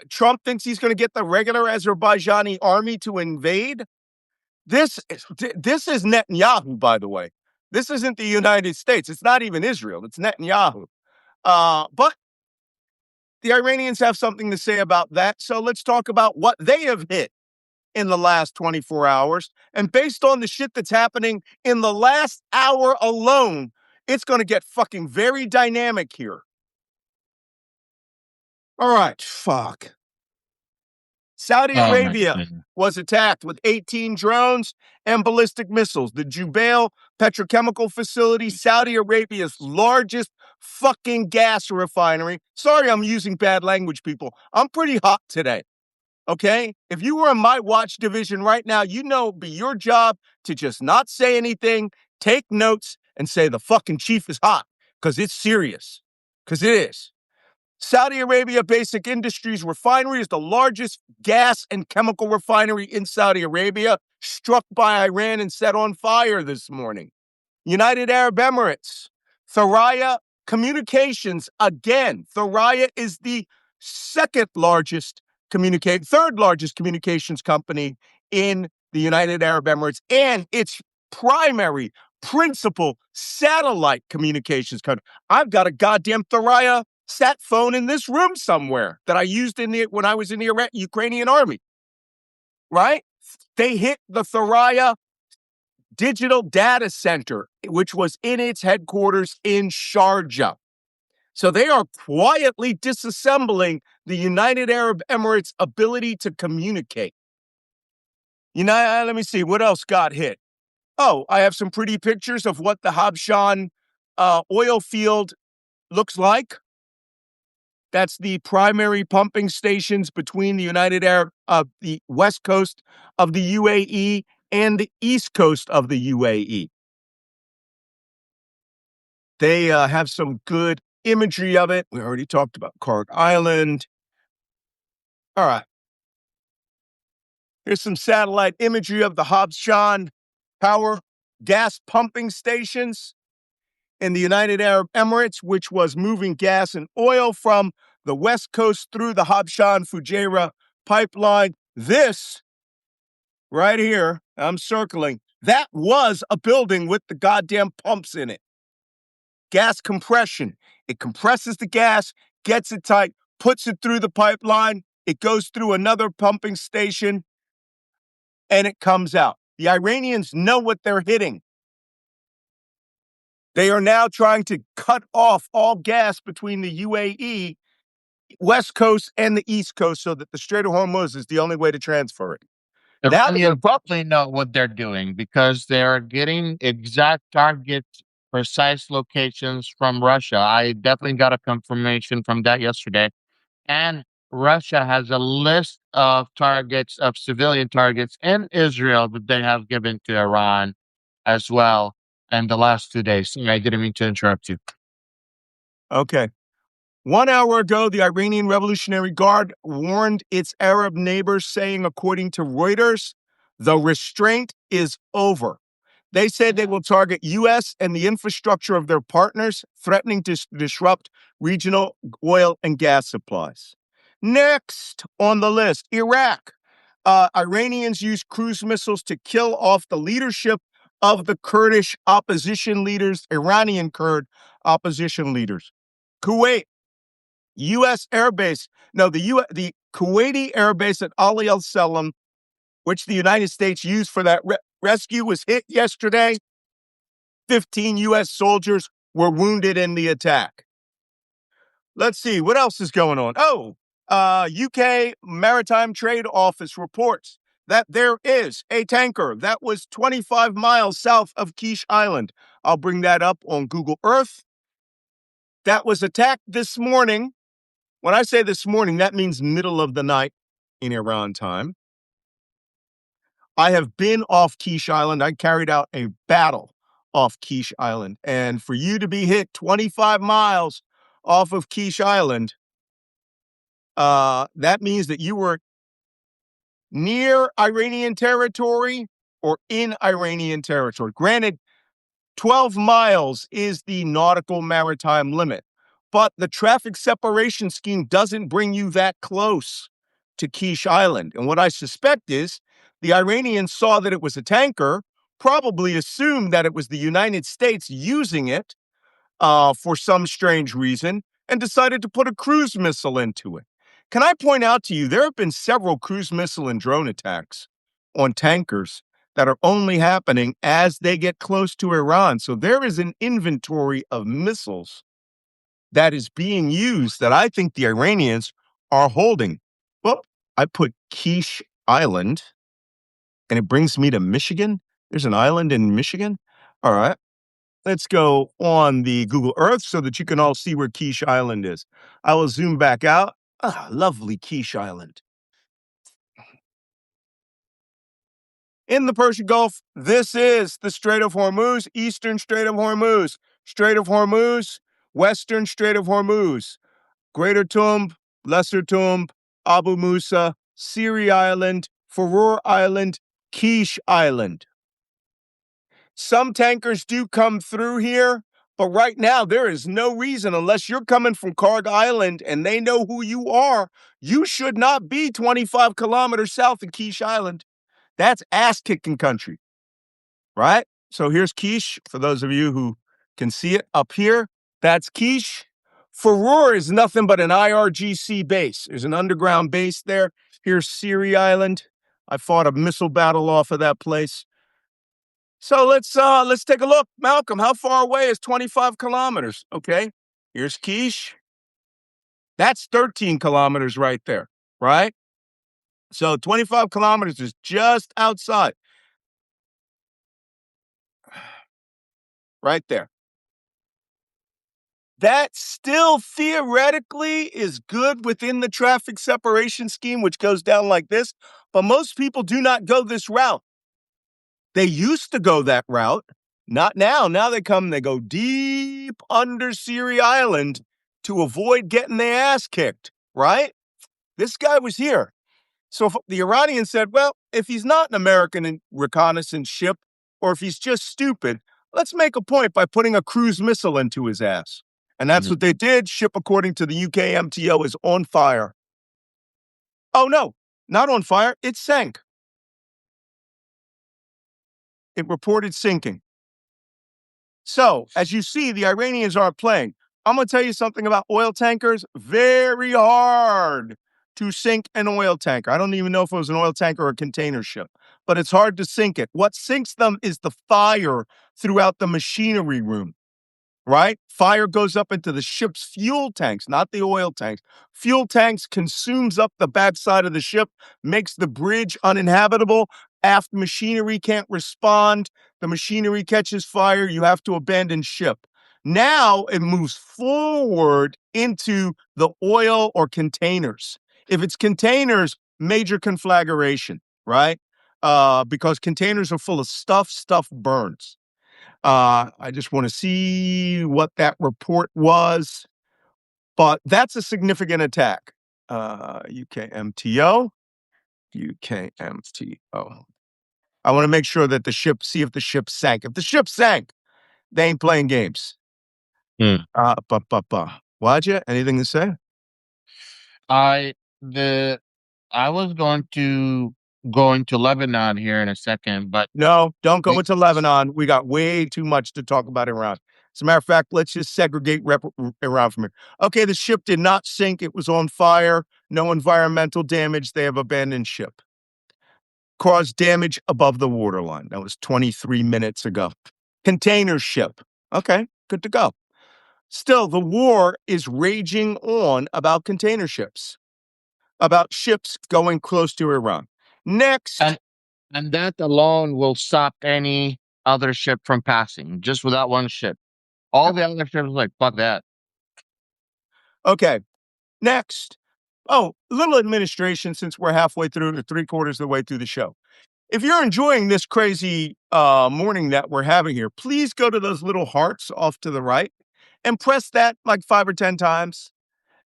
Trump thinks he's going to get the regular Azerbaijani army to invade? This is Netanyahu, by the way. This isn't the United States. It's not even Israel. It's Netanyahu. But the Iranians have something to say about that. So let's talk about what they have hit in the last 24 hours. And based on the shit that's happening in the last hour alone, it's going to get fucking very dynamic here. All right, fuck. Saudi Arabia was attacked with 18 drones and ballistic missiles. The Jubail petrochemical facility, Saudi Arabia's largest fucking gas refinery. Sorry, I'm using bad language, people. I'm pretty hot today. Okay? If you were in my watch division right now, you know it'd be your job to just not say anything, take notes, and say the fucking chief is hot. Because it's serious. Because it is. Saudi Arabia Basic Industries Refinery is the largest gas and chemical refinery in Saudi Arabia, struck by Iran and set on fire this morning. United Arab Emirates, Thuraya Communications, again, Thuraya is the third largest communications company in the United Arab Emirates, and its primary, principal satellite communications company. I've got a goddamn Thuraya sat phone in this room somewhere that I used when I was in the Ukrainian army, right? They hit the Thuraya Digital Data Center, which was in its headquarters in Sharjah. So they are quietly disassembling the United Arab Emirates' ability to communicate. Let me see, what else got hit? Oh, I have some pretty pictures of what the Habshan oil field looks like. That's the primary pumping stations between the west coast of the UAE and the east coast of the UAE. They have some good imagery of it. We already talked about Karg Island. All right. Here's some satellite imagery of the Habshan power gas pumping stations in the United Arab Emirates, which was moving gas and oil from the west coast through the Habshan-Fujairah pipeline. This right here, I'm circling, that was a building with the goddamn pumps in it. Gas compression. It compresses the gas, gets it tight, puts it through the pipeline. It goes through another pumping station, and it comes out. The Iranians know what they're hitting. They are now trying to cut off all gas between the UAE, West Coast, and the East Coast so that the Strait of Hormuz is the only way to transfer it. You probably know what they're doing because they're getting exact target, precise locations from Russia. I definitely got a confirmation from that yesterday. And Russia has a list of targets, of civilian targets in Israel that they have given to Iran as well in the last 2 days. I didn't mean to interrupt you. Okay. 1 hour ago, the Iranian Revolutionary Guard warned its Arab neighbors, saying, according to Reuters, the restraint is over. They said they will target U.S. and the infrastructure of their partners, threatening to disrupt regional oil and gas supplies. Next on the list, Iraq. Iranians used cruise missiles to kill off the leadership of the Kurdish opposition leaders, Iranian Kurd opposition leaders. Kuwait. U.S. airbase. No, the Kuwaiti airbase at Ali al-Salam, which the United States used for that rescue, was hit yesterday. 15 U.S. soldiers were wounded in the attack. Let's see, what else is going on? UK Maritime Trade Office reports that there is a tanker that was 25 miles south of Quiche Island. I'll bring that up on Google Earth. That was attacked this morning. When I say this morning, that means middle of the night in Iran time. I have been off Quiche Island. I carried out a battle off Quiche Island. And for you to be hit 25 miles off of Quiche Island, that means that you were near Iranian territory or in Iranian territory. Granted, 12 miles is the nautical maritime limit, but the traffic separation scheme doesn't bring you that close to Quiche Island. And what I suspect is the Iranians saw that it was a tanker, probably assumed that it was the United States using it for some strange reason, and decided to put a cruise missile into it. Can I point out to you, there have been several cruise missile and drone attacks on tankers that are only happening as they get close to Iran. So there is an inventory of missiles that is being used that I think the Iranians are holding. Well, I put Quiche Island, and it brings me to Michigan. There's an island in Michigan. All right. Let's go on the Google Earth so that you can all see where Quiche Island is. I will zoom back out. Ah, lovely Quiche Island. In the Persian Gulf, this is the Strait of Hormuz, Eastern Strait of Hormuz, Strait of Hormuz, Western Strait of Hormuz, Greater Tumb, Lesser Tumb, Abu Musa, Siri Island, Farur Island, Quiche Island. Some tankers do come through here, but right now there is no reason, unless you're coming from Karg Island and they know who you are, you should not be 25 kilometers south of Quiche Island. That's ass-kicking country, right? So here's Quiche, for those of you who can see it up here. That's Quiche. Farur is nothing but an IRGC base. There's an underground base there. Here's Siri Island. I fought a missile battle off of that place. So let's take a look. Malcolm, how far away is 25 kilometers? Okay, here's Quiche. That's 13 kilometers right there, right? So 25 kilometers is just outside. Right there. That still theoretically is good within the traffic separation scheme, which goes down like this, but most people do not go this route. They used to go that route, not now. Now they go deep under Siri Island to avoid getting their ass kicked, right? This guy was here. So the Iranians said, well, if he's not an American reconnaissance ship, or if he's just stupid, let's make a point by putting a cruise missile into his ass. And that's what they did. Ship, according to the UK MTO, is on fire. Oh, no, not on fire. It sank. It reported sinking. So, as you see, the Iranians aren't playing. I'm going to tell you something about oil tankers. Very hard to sink an oil tanker. I don't even know if it was an oil tanker or a container ship, but it's hard to sink it. What sinks them is the fire throughout the machinery room, right? Fire goes up into the ship's fuel tanks, not the oil tanks. Fuel tanks consumes up the backside of the ship, makes the bridge uninhabitable. Aft machinery can't respond. The machinery catches fire. You have to abandon ship. Now it moves forward into the oil or containers. If it's containers, major conflagration, right? Because containers are full of stuff. Stuff burns. I just want to see what that report was, but that's a significant attack. UKMTO. I want to make sure that see if the ship sank. If the ship sank, they ain't playing games. Wajeeh, anything to say? I was going to go into Lebanon here in a second, but No, don't go into Lebanon. We got way too much to talk about Iran. As a matter of fact, let's just segregate Iran from here. Okay, the ship did not sink. It was on fire. No environmental damage. They have abandoned ship. Caused damage above the waterline. That was 23 minutes ago. Container ship. Okay, good to go. Still, the war is raging on about container ships, about ships going close to Iran. Next. And that alone will stop any other ship from passing, just with that one ship. All the other ships like, fuck that. Okay, next. Oh, little administration, since we're halfway through or 3/4 of the way through the show. If you're enjoying this crazy morning that we're having here, please go to those little hearts off to the right and press that like 5 or 10 times.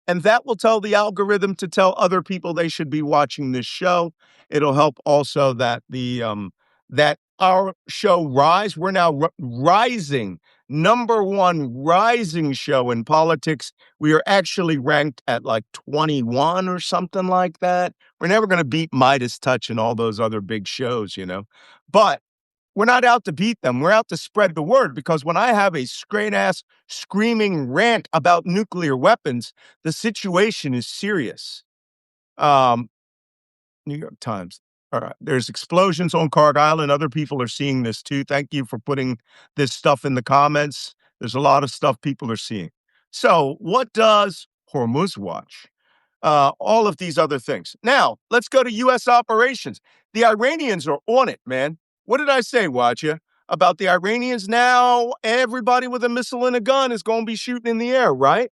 And that will tell the algorithm to tell other people they should be watching this show. It'll help also that the that our show Rise, we're now rising, number one rising show in politics. We are actually ranked at like 21 or something like that. We're never going to beat Midas Touch and all those other big shows, but we're not out to beat them. We're out to spread the word, because when I have a straight ass screaming rant about nuclear weapons, the situation is serious. New York Times. All right. There's explosions on Card Island. Other people are seeing this too. Thank you for putting this stuff in the comments. There's a lot of stuff people are seeing. So, what does Hormuz watch? All of these other things. Now, let's go to U.S. operations. The Iranians are on it, man. What did I say, Wajeeh, about the Iranians? Now, everybody with a missile and a gun is going to be shooting in the air, right?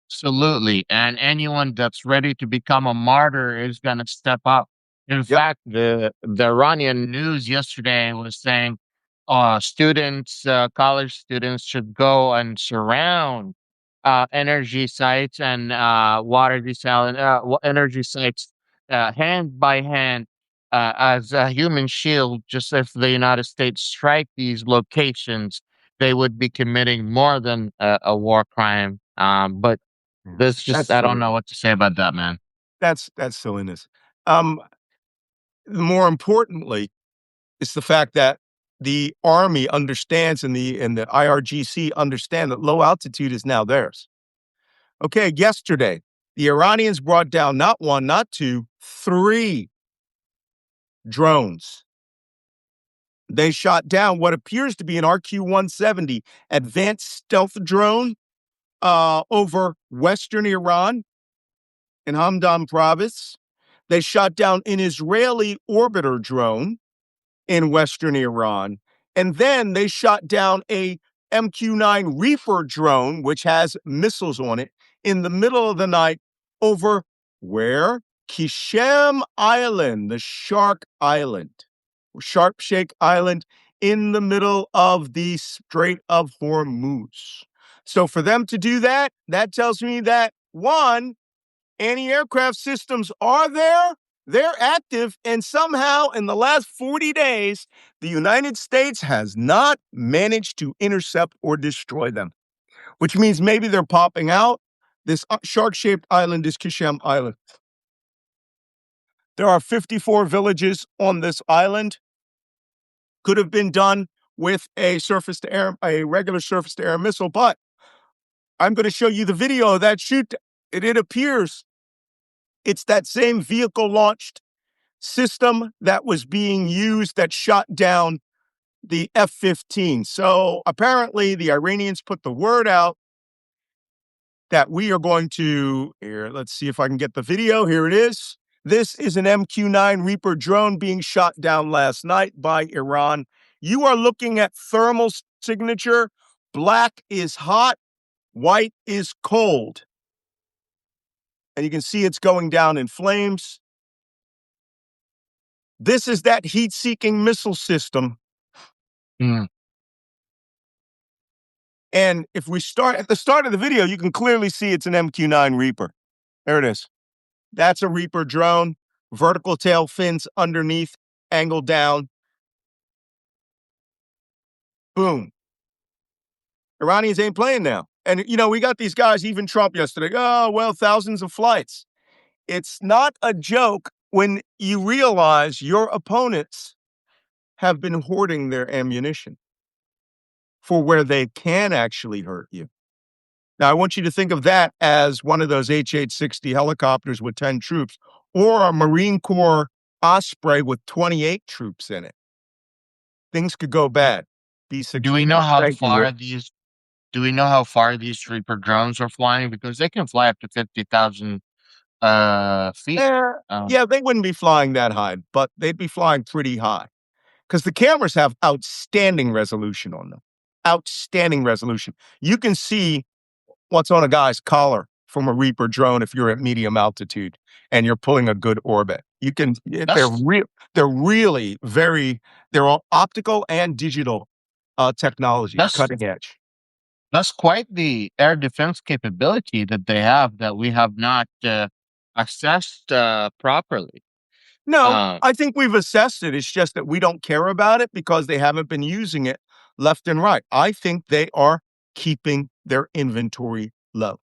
Absolutely. And anyone that's ready to become a martyr is going to step up. In fact, the Iranian news yesterday was saying college students should go and surround energy sites and energy sites hand by hand as a human shield. Just if the United States strike these locations, they would be committing more than a war crime. But this just, That's I don't silly. know what to say about that, man. That's silliness. Um, More importantly, it's the fact that the Army understands and the IRGC understand that low altitude is now theirs. Okay, yesterday, the Iranians brought down not one, not two, three drones. They shot down what appears to be an RQ-170 advanced stealth drone over western Iran in Hamdan province. They shot down an Israeli orbiter drone in western Iran. And then they shot down a MQ-9 Reaper drone, which has missiles on it, in the middle of the night over where? Kishem Island, the Shark Shake Island, in the middle of the Strait of Hormuz. So for them to do that, that tells me that, one, anti-aircraft systems are there, they're active, and somehow in the last 40 days, the United States has not managed to intercept or destroy them, which means maybe they're popping out. This shark-shaped island is Kishem Island. There are 54 villages on this island. Could have been done with a regular surface-to-air missile, but I'm going to show you the video of that shoot. It appears it's that same vehicle-launched system that was being used that shot down the F-15. So apparently the Iranians put the word out that we are going to, here, let's see if I can get the video. Here it is. This is an MQ-9 Reaper drone being shot down last night by Iran. You are looking at thermal signature. Black is hot, white is cold. And you can see it's going down in flames. This is that heat-seeking missile system. Mm. And if we start at the start of the video, you can clearly see it's an MQ-9 Reaper. There it is. That's a Reaper drone. Vertical tail fins underneath, angled down. Boom. Iranians ain't playing now. And, we got these guys, even Trump yesterday. Oh, well, thousands of flights. It's not a joke when you realize your opponents have been hoarding their ammunition for where they can actually hurt you. Now, I want you to think of that as one of those H-860 helicopters with 10 troops, or a Marine Corps Osprey with 28 troops in it. Things could go bad. B-6. Do we know how Thank you, far Rick. do we know how far these Reaper drones are flying? Because they can fly up to 50,000 feet. Yeah, they wouldn't be flying that high, but they'd be flying pretty high because the cameras have outstanding resolution on them. Outstanding resolution. You can see what's on a guy's collar from a Reaper drone if you're at medium altitude and you're pulling a good orbit. You can. They're really they're all optical and digital technology, cutting edge. That's quite the air defense capability that they have that we have not assessed properly. No, I think we've assessed it. It's just that we don't care about it because they haven't been using it left and right. I think they are keeping their inventory low.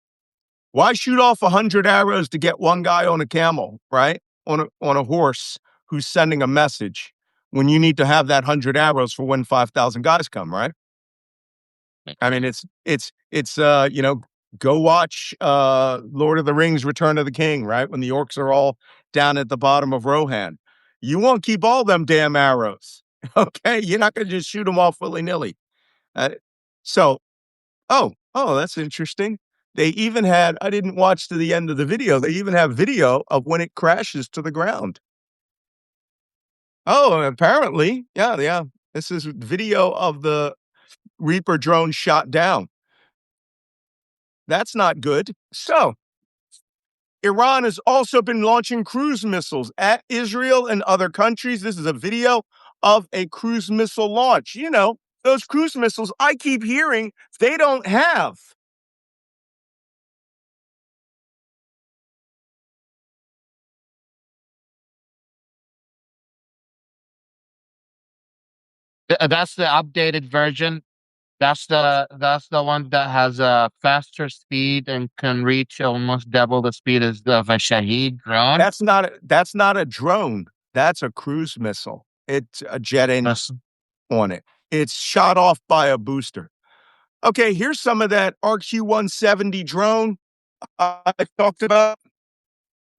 Why shoot off 100 arrows to get one guy on a camel, right? On a horse who's sending a message when you need to have that 100 arrows for when 5,000 guys come, right? I mean, go watch Lord of the Rings, Return of the King, right? When the orcs are all down at the bottom of Rohan. You won't keep all them damn arrows. Okay. You're not going to just shoot them all willy-nilly. So, that's interesting. They even had, I didn't watch to the end of the video. They even have video of when it crashes to the ground. Oh, apparently. Yeah. This is video of the Reaper drone shot down. That's not good. So, Iran has also been launching cruise missiles at Israel and other countries. This is a video of a cruise missile launch. You know, those cruise missiles I keep hearing they don't have. That's the updated version. That's the one that has a faster speed and can reach almost double the speed as of a Shaheed drone. That's not a drone. That's a cruise missile. It's a jet engine on it. It's shot off by a booster. Okay, here's some of that RQ-170 drone I talked about.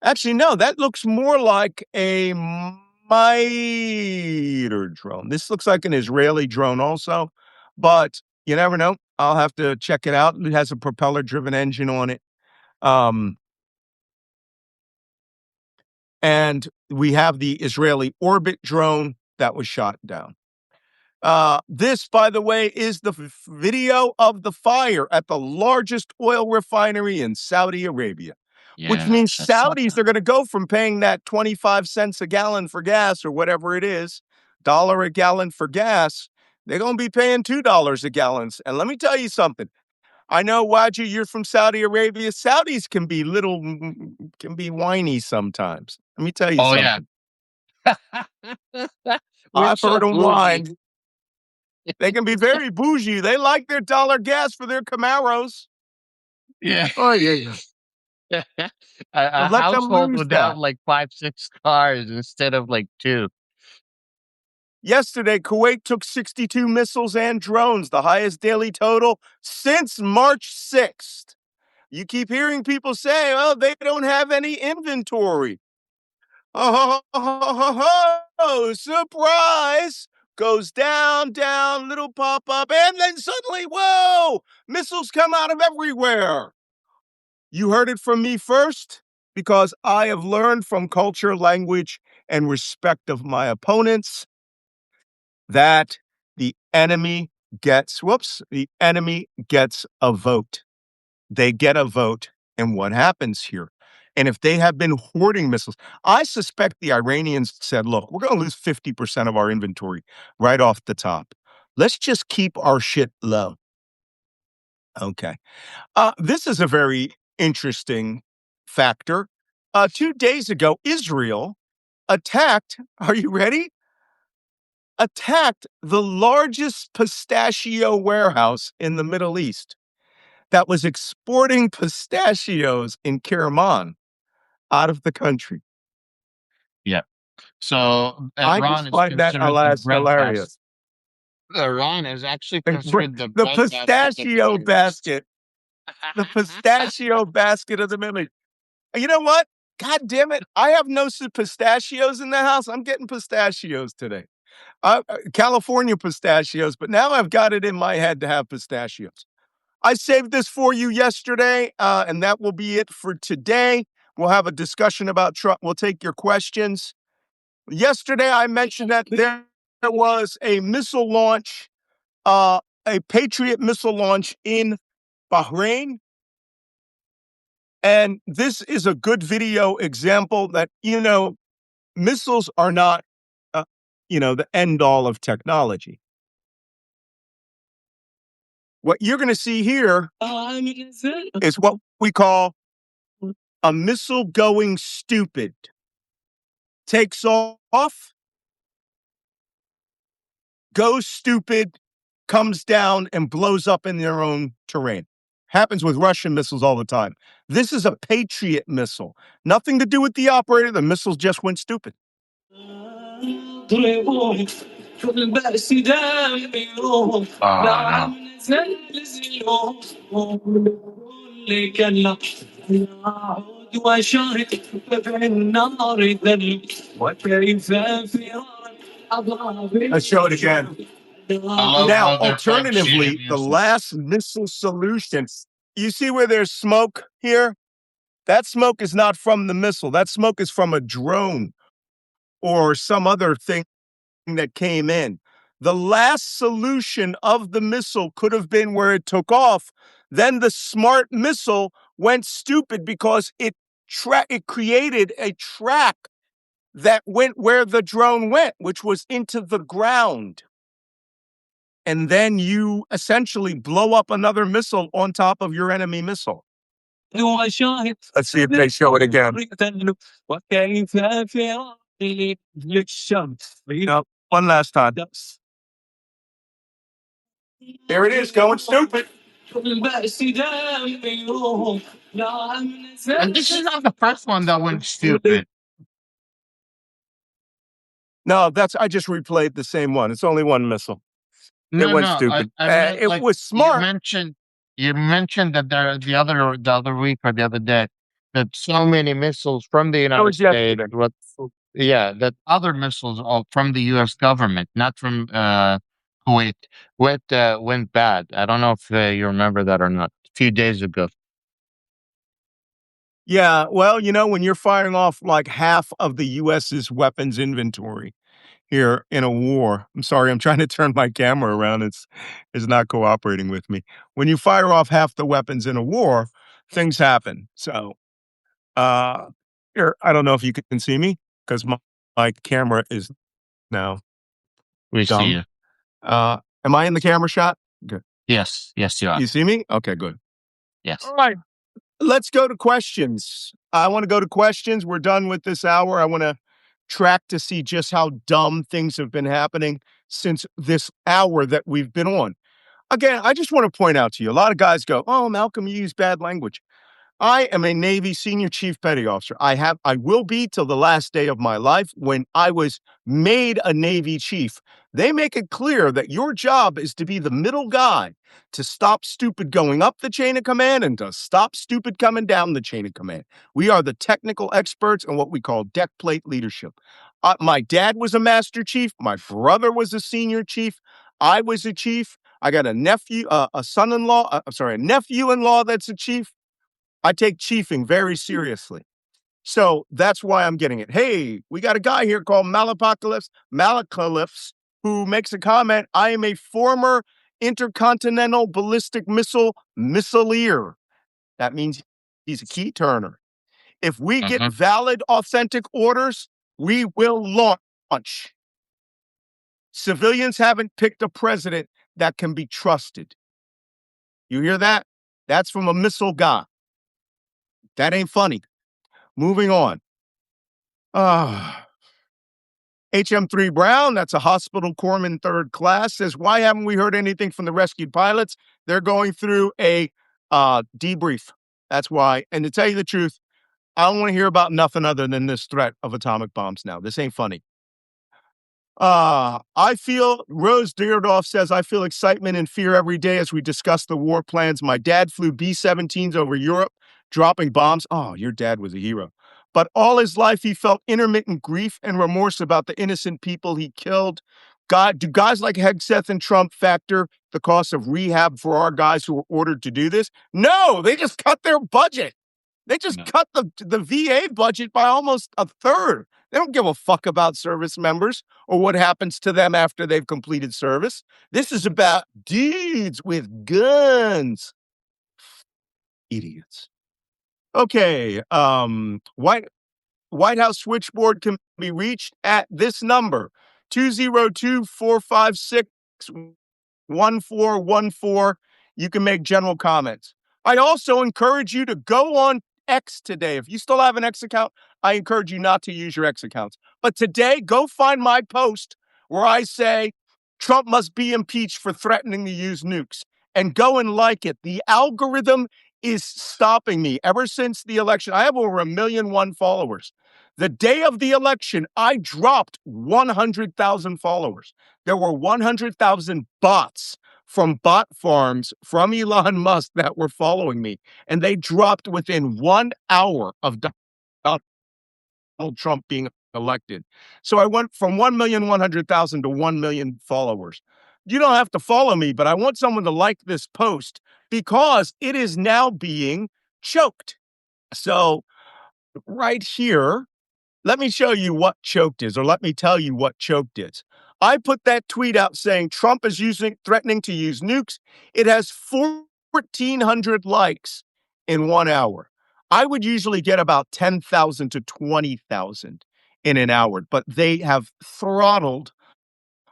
Actually, no, that looks more like a miter drone. This looks like an Israeli drone also, but you never know. I'll have to check it out. It has a propeller-driven engine on it. And we have the Israeli orbit drone that was shot down. This, by the way, is the video of the fire at the largest oil refinery in Saudi Arabia. Which means Saudis are going to go from paying that 25 cents a gallon for gas or whatever it is, $1 a gallon for gas. They're going to be paying $2 a gallon. And let me tell you something. I know, Wajeeh, you're from Saudi Arabia. Saudis can be whiny sometimes. Let me tell you something. I've heard them whine. They can be very bougie. They like their dollar gas for their Camaros. Yeah. Oh, yeah. A Let them household lose would that. have like 5, 6 cars instead of like 2. Yesterday, Kuwait took 62 missiles and drones, the highest daily total since March 6th. You keep hearing people say, oh, they don't have any inventory. Oh, surprise! Goes down, little pop up, and then suddenly, whoa, missiles come out of everywhere. You heard it from me first because I have learned from culture, language, and respect of my opponents that the enemy gets a vote. They get a vote. And what happens here? And if they have been hoarding missiles, I suspect the Iranians said, look, we're going to lose 50% of our inventory right off the top. Let's just keep our shit low. Okay. This is a very interesting factor. 2 days ago, Israel attacked, are you ready? Attacked the largest pistachio warehouse in the Middle East that was exporting pistachios in Kerman out of the country. Yeah. So I Iran just is find that considered the hilarious. breadbasket. Iran is actually considered the The breadbasket of the pistachio Middle East. basket, the pistachio basket of the Middle East. You know what? God damn it. I have no pistachios in the house. I'm getting pistachios today. California pistachios, but now I've got it in my head to have pistachios. I saved this for you yesterday, and that will be it for today. We'll have a discussion about Trump. We'll take your questions. Yesterday, I mentioned that there was a missile launch, a Patriot missile launch in Bahrain. And this is a good video example that, missiles are not, the end all of technology. What you're going to see here is what we call a missile going stupid. takes off, goes stupid, comes down, and blows up in their own terrain. Happens with Russian missiles all the time. This is a Patriot missile. Nothing to do with the operator. The missiles just went stupid. Let's show it again. Now, alternatively, the last missile solution, you see where there's smoke here? That smoke is not from the missile. That smoke is from a drone or some other thing that came in. The last solution of the missile could have been where it took off. Then the smart missile went stupid because it created a track that went where the drone went, which was into the ground. And then you essentially blow up another missile on top of your enemy missile. Let's see if they show it again. No, one last time. There it is, going stupid. And this is not the first one that went stupid. No, I just replayed the same one. It's only one missile. It went stupid. I meant, it was smart. You mentioned that the other week or the other day that so many missiles from the United States, that other missiles from the U.S. government, not from Kuwait, went bad. I don't know if you remember that or not. A few days ago. Yeah, well, when you're firing off like half of the U.S.'s weapons inventory here in a war. I'm sorry, I'm trying to turn my camera around. It's not cooperating with me. When you fire off half the weapons in a war, things happen. So, here, I don't know if you can see me because my camera is now We dumb. see you. Am I in the camera shot? Good. Yes, you are. You see me? Okay, good. Yes. All right. Let's go to questions. I want to go to questions. We're done with this hour. I want to track to see just how dumb things have been happening since this hour that we've been on. Again, I just want to point out to you, a lot of guys go, "Oh, Malcolm, you use bad language." I am a Navy senior chief petty officer. I will be till the last day of my life. When I was made a Navy chief, they make it clear that your job is to be the middle guy to stop stupid going up the chain of command and to stop stupid coming down the chain of command. We are the technical experts in what we call deck plate leadership. My dad was a master chief. My brother was a senior chief. I was a chief. I got a nephew, a son-in-law, a nephew-in-law that's a chief. I take chiefing very seriously. So that's why I'm getting it. Hey, we got a guy here called Malacalypse, who makes a comment. I am a former intercontinental ballistic missile missileer. That means he's a key turner. If we get valid, authentic orders, we will launch. Civilians haven't picked a president that can be trusted. You hear that? That's from a missile guy. That ain't funny. Moving on. HM3 Brown, that's a hospital corpsman third class, says, why haven't we heard anything from the rescued pilots? They're going through a debrief. That's why. And to tell you the truth, I don't want to hear about nothing other than this threat of atomic bombs now. This ain't funny. Rose Deardoff says, I feel excitement and fear every day as we discuss the war plans. My dad flew B-17s over Europe, dropping bombs. Oh, your dad was a hero. But all his life, he felt intermittent grief and remorse about the innocent people he killed. Do guys like Hegseth and Trump factor the cost of rehab for our guys who were ordered to do this? No, they just cut their budget. They just cut the VA budget by almost a third. They don't give a fuck about service members or what happens to them after they've completed service. This is about dudes with guns. Idiots. Okay. White House switchboard can be reached at this number, 202-456-1414. You can make general comments. I also encourage you to go on X today. If you still have an X account, I encourage you not to use your X accounts. But today, go find my post where I say Trump must be impeached for threatening to use nukes, and go and like it. The algorithm is stopping me ever since the election. I have over 1,000,001 followers. The day of the election, I dropped 100,000 followers. There were 100,000 bots from bot farms from Elon Musk that were following me, and they dropped within 1 hour of Donald Trump being elected. So I went from 1,100,000 to 1,000,000 followers. You don't have to follow me, but I want someone to like this post because it is now being choked. So right here, let me show you what choked is, or let me tell you what choked is. I put that tweet out saying Trump is threatening to use nukes. It has 1,400 likes in 1 hour. I would usually get about 10,000 to 20,000 in an hour, but they have throttled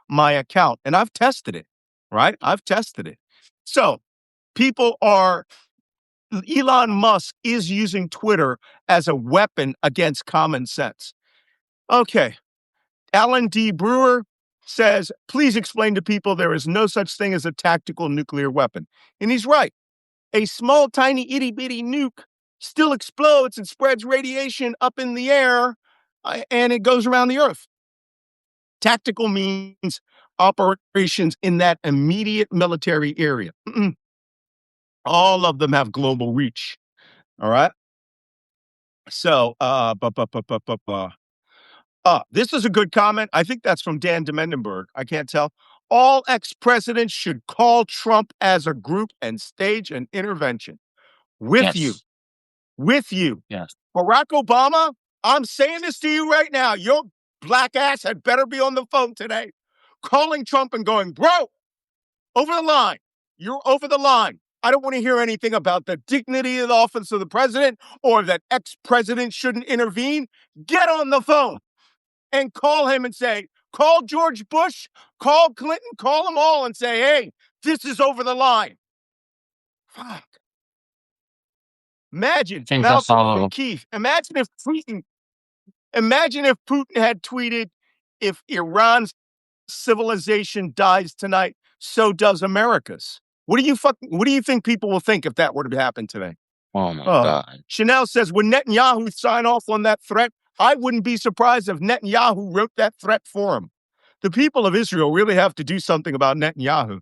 my account, and I've tested it, right? I've tested it. So Elon Musk is using Twitter as a weapon against common sense. Okay. Alan D. Brewer says, please explain to people there is no such thing as a tactical nuclear weapon. And he's right. A small, tiny, itty bitty nuke still explodes and spreads radiation up in the air, and it goes around the earth. Tactical means operations in that immediate military area. All of them have global reach. All right. So, this is a good comment. I think that's from Dan Demendenberg. I can't tell. All ex-presidents should call Trump as a group and stage an intervention. With you. Yes. With you. Yes. Barack Obama, I'm saying this to you right now. Your black ass had better be on the phone today, calling Trump and going, bro, over the line. You're over the line. I don't want to hear anything about the dignity of the office of the president or that ex-president shouldn't intervene. Get on the phone and call him and say, call George Bush, call Clinton, call them all and say, hey, this is over the line. Fuck. Imagine, Malcolm and Keith, imagine if Putin had tweeted, if Iran's civilization dies tonight, so does America's. What do you think people will think if that were to happen today? Oh my God. Chanel says, when Netanyahu sign off on that threat, I wouldn't be surprised if Netanyahu wrote that threat for him. The people of Israel really have to do something about Netanyahu.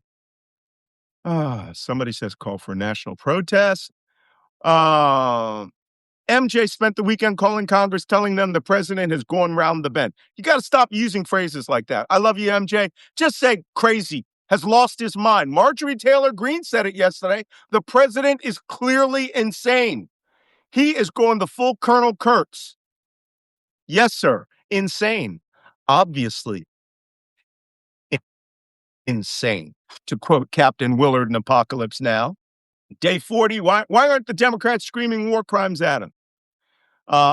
Somebody says call for a national protest. MJ spent the weekend calling Congress, telling them the president has gone round the bend. You got to stop using phrases like that. I love you, MJ. Just say crazy, has lost his mind. Marjorie Taylor Greene said it yesterday. The president is clearly insane. He is going the full Colonel Kurtz. Yes, sir. Insane. Obviously insane. To quote Captain Willard in Apocalypse Now. Day 40, why aren't the Democrats screaming war crimes at him?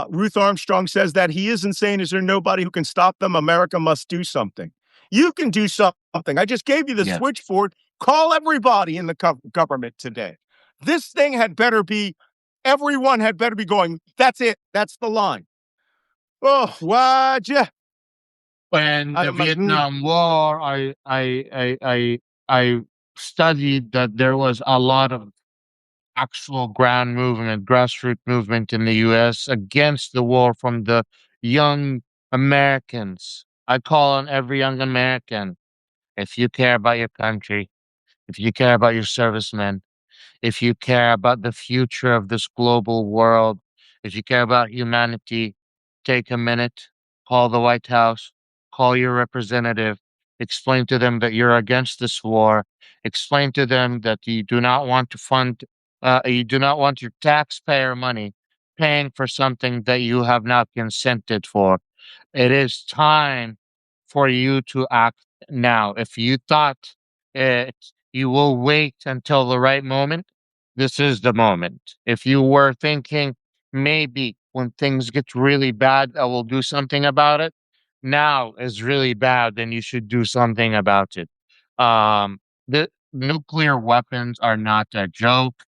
Ruth Armstrong says that he is insane. Is there nobody who can stop them? America must do something. You can do something. I just gave you the switchboard. Call everybody in the government today. This thing everyone had better be going, that's it. That's the line. Oh, Wajeeh. When the Vietnam War, I studied that there was a lot of actual ground movement, grassroots movement in the U.S. against the war from the young Americans. I call on every young American, if you care about your country, if you care about your servicemen, if you care about the future of this global world, if you care about humanity, take a minute, call the White House, call your representative, explain to them that you're against this war, explain to them that you do not want to you do not want your taxpayer money paying for something that you have not consented for. It is time for you to act now. If you thought you will wait until the right moment, this is the moment. If you were thinking maybe when things get really bad, I will do something about it, now is really bad, then you should do something about it. The nuclear weapons are not a joke.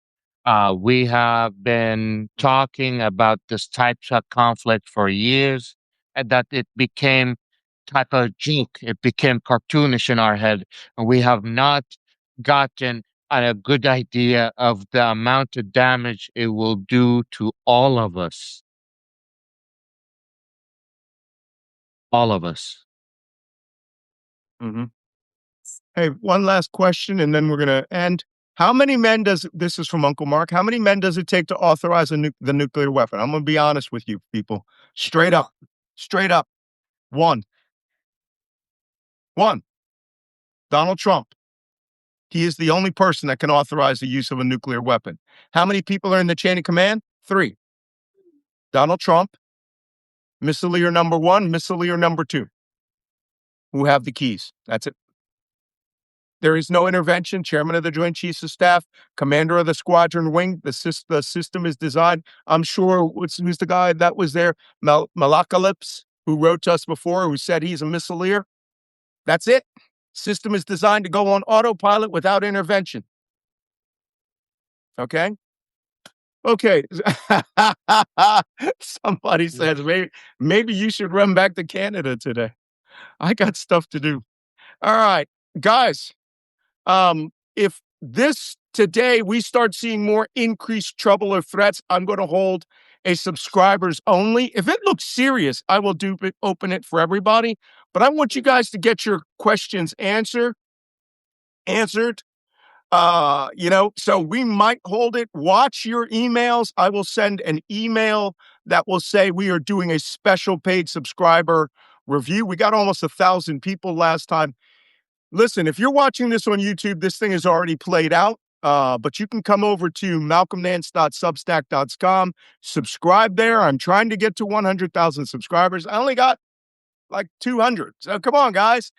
We have been talking about this types of conflict for years, and that it became type of joke. It became cartoonish in our head, and we have not gotten a good idea of the amount of damage it will do to all of us. All of us. Mm-hmm. Hey, one last question, and then we're going to end. How many men this is from Uncle Mark, how many men does it take to authorize the nuclear weapon? I'm going to be honest with you, people. Straight up. Straight up. One. Donald Trump. He is the only person that can authorize the use of a nuclear weapon. How many people are in the chain of command? 3. Donald Trump, missileer number 1, missileer number 2, who have the keys. That's it. There is no intervention. Chairman of the Joint Chiefs of Staff, commander of the squadron wing. The system is designed. I'm sure who's the guy that was there? Malakalypse, who wrote to us before, who said he's a missileer. That's it. System is designed to go on autopilot without intervention. Okay. Okay. Somebody says maybe you should run back to Canada today. I got stuff to do. All right, guys. If today we start seeing more increased trouble or threats, I'm going to hold a subscribers only. If it looks serious, I will open it for everybody. But I want you guys to get your questions answered. So we might hold it. Watch your emails. I will send an email that will say we are doing a special paid subscriber review. We got almost 1,000 people last time. Listen, if you're watching this on YouTube, this thing is already played out. But you can come over to malcolmnance.substack.com, subscribe there. I'm trying to get to 100,000 subscribers. I only got like 200. So come on, guys.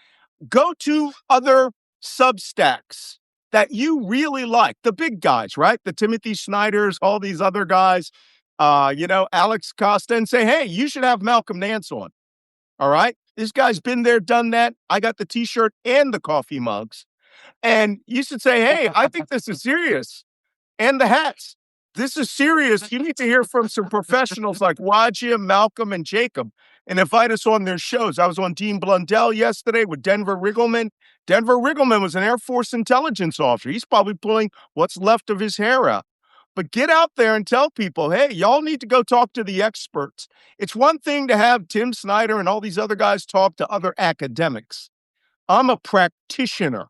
Go to other Substacks that you really like. The big guys, right? The Timothy Snyders, all these other guys, Alex Costa, and say, hey, you should have Malcolm Nance on. All right. This guy's been there, done that. I got the t-shirt and the coffee mugs. And you should say, hey, I think this is serious. And the hats. This is serious. You need to hear from some professionals like Wajeeh, Malcolm, and Jacob and invite us on their shows. I was on Dean Blundell yesterday with Denver Riggleman. Denver Riggleman was an Air Force intelligence officer. He's probably pulling what's left of his hair out. But get out there and tell people, hey, y'all need to go talk to the experts. It's one thing to have Tim Snyder and all these other guys talk to other academics. I'm a practitioner.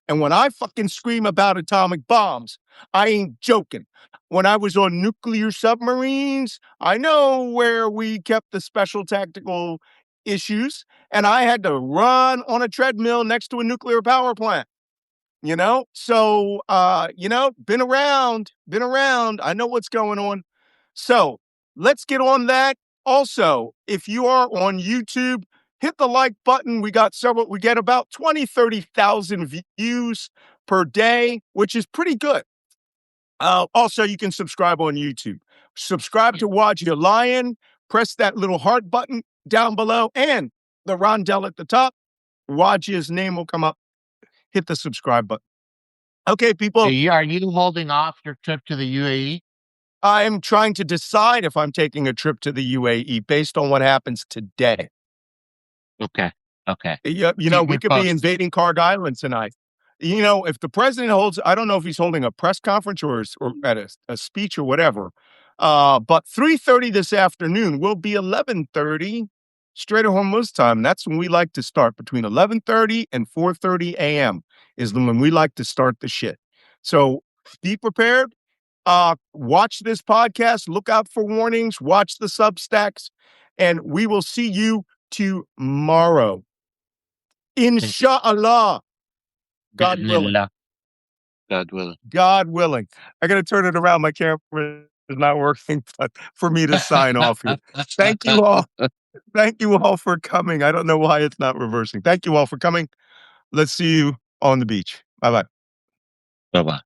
And when I fucking scream about atomic bombs, I ain't joking. When I was on nuclear submarines, I know where we kept the special tactical issues, and I had to run on a treadmill next to a nuclear power plant. So, been around. I know what's going on. So let's get on that. Also, if you are on YouTube, hit the like button. We get about 20, 30,000 views per day, which is pretty good. Also, you can subscribe on YouTube. Subscribe to Wajeeh Lion. Press that little heart button down below and the rondelle at the top. Wajeeh's name will come up. Hit the subscribe button. Okay, people. Are you holding off your trip to the UAE? I'm trying to decide if I'm taking a trip to the UAE based on what happens today. Okay. We could be invading Kaarsbo Island tonight. If the president I don't know if he's holding a press conference or at a speech or whatever. But 3:30 this afternoon will be 11:30 Strait of Hormuz time. That's when we like to start. Between 11:30 and 4:30 a.m. is when we like to start the shit. So be prepared. Watch this podcast. Look out for warnings. Watch the Substacks. And we will see you tomorrow. Inshallah. God willing. God willing. God willing. I got to turn it around. My camera is not working, but for me to sign off here. Thank you all. Thank you all for coming. I don't know why it's not reversing. Thank you all for coming. Let's see you on the beach. Bye-bye. Bye-bye.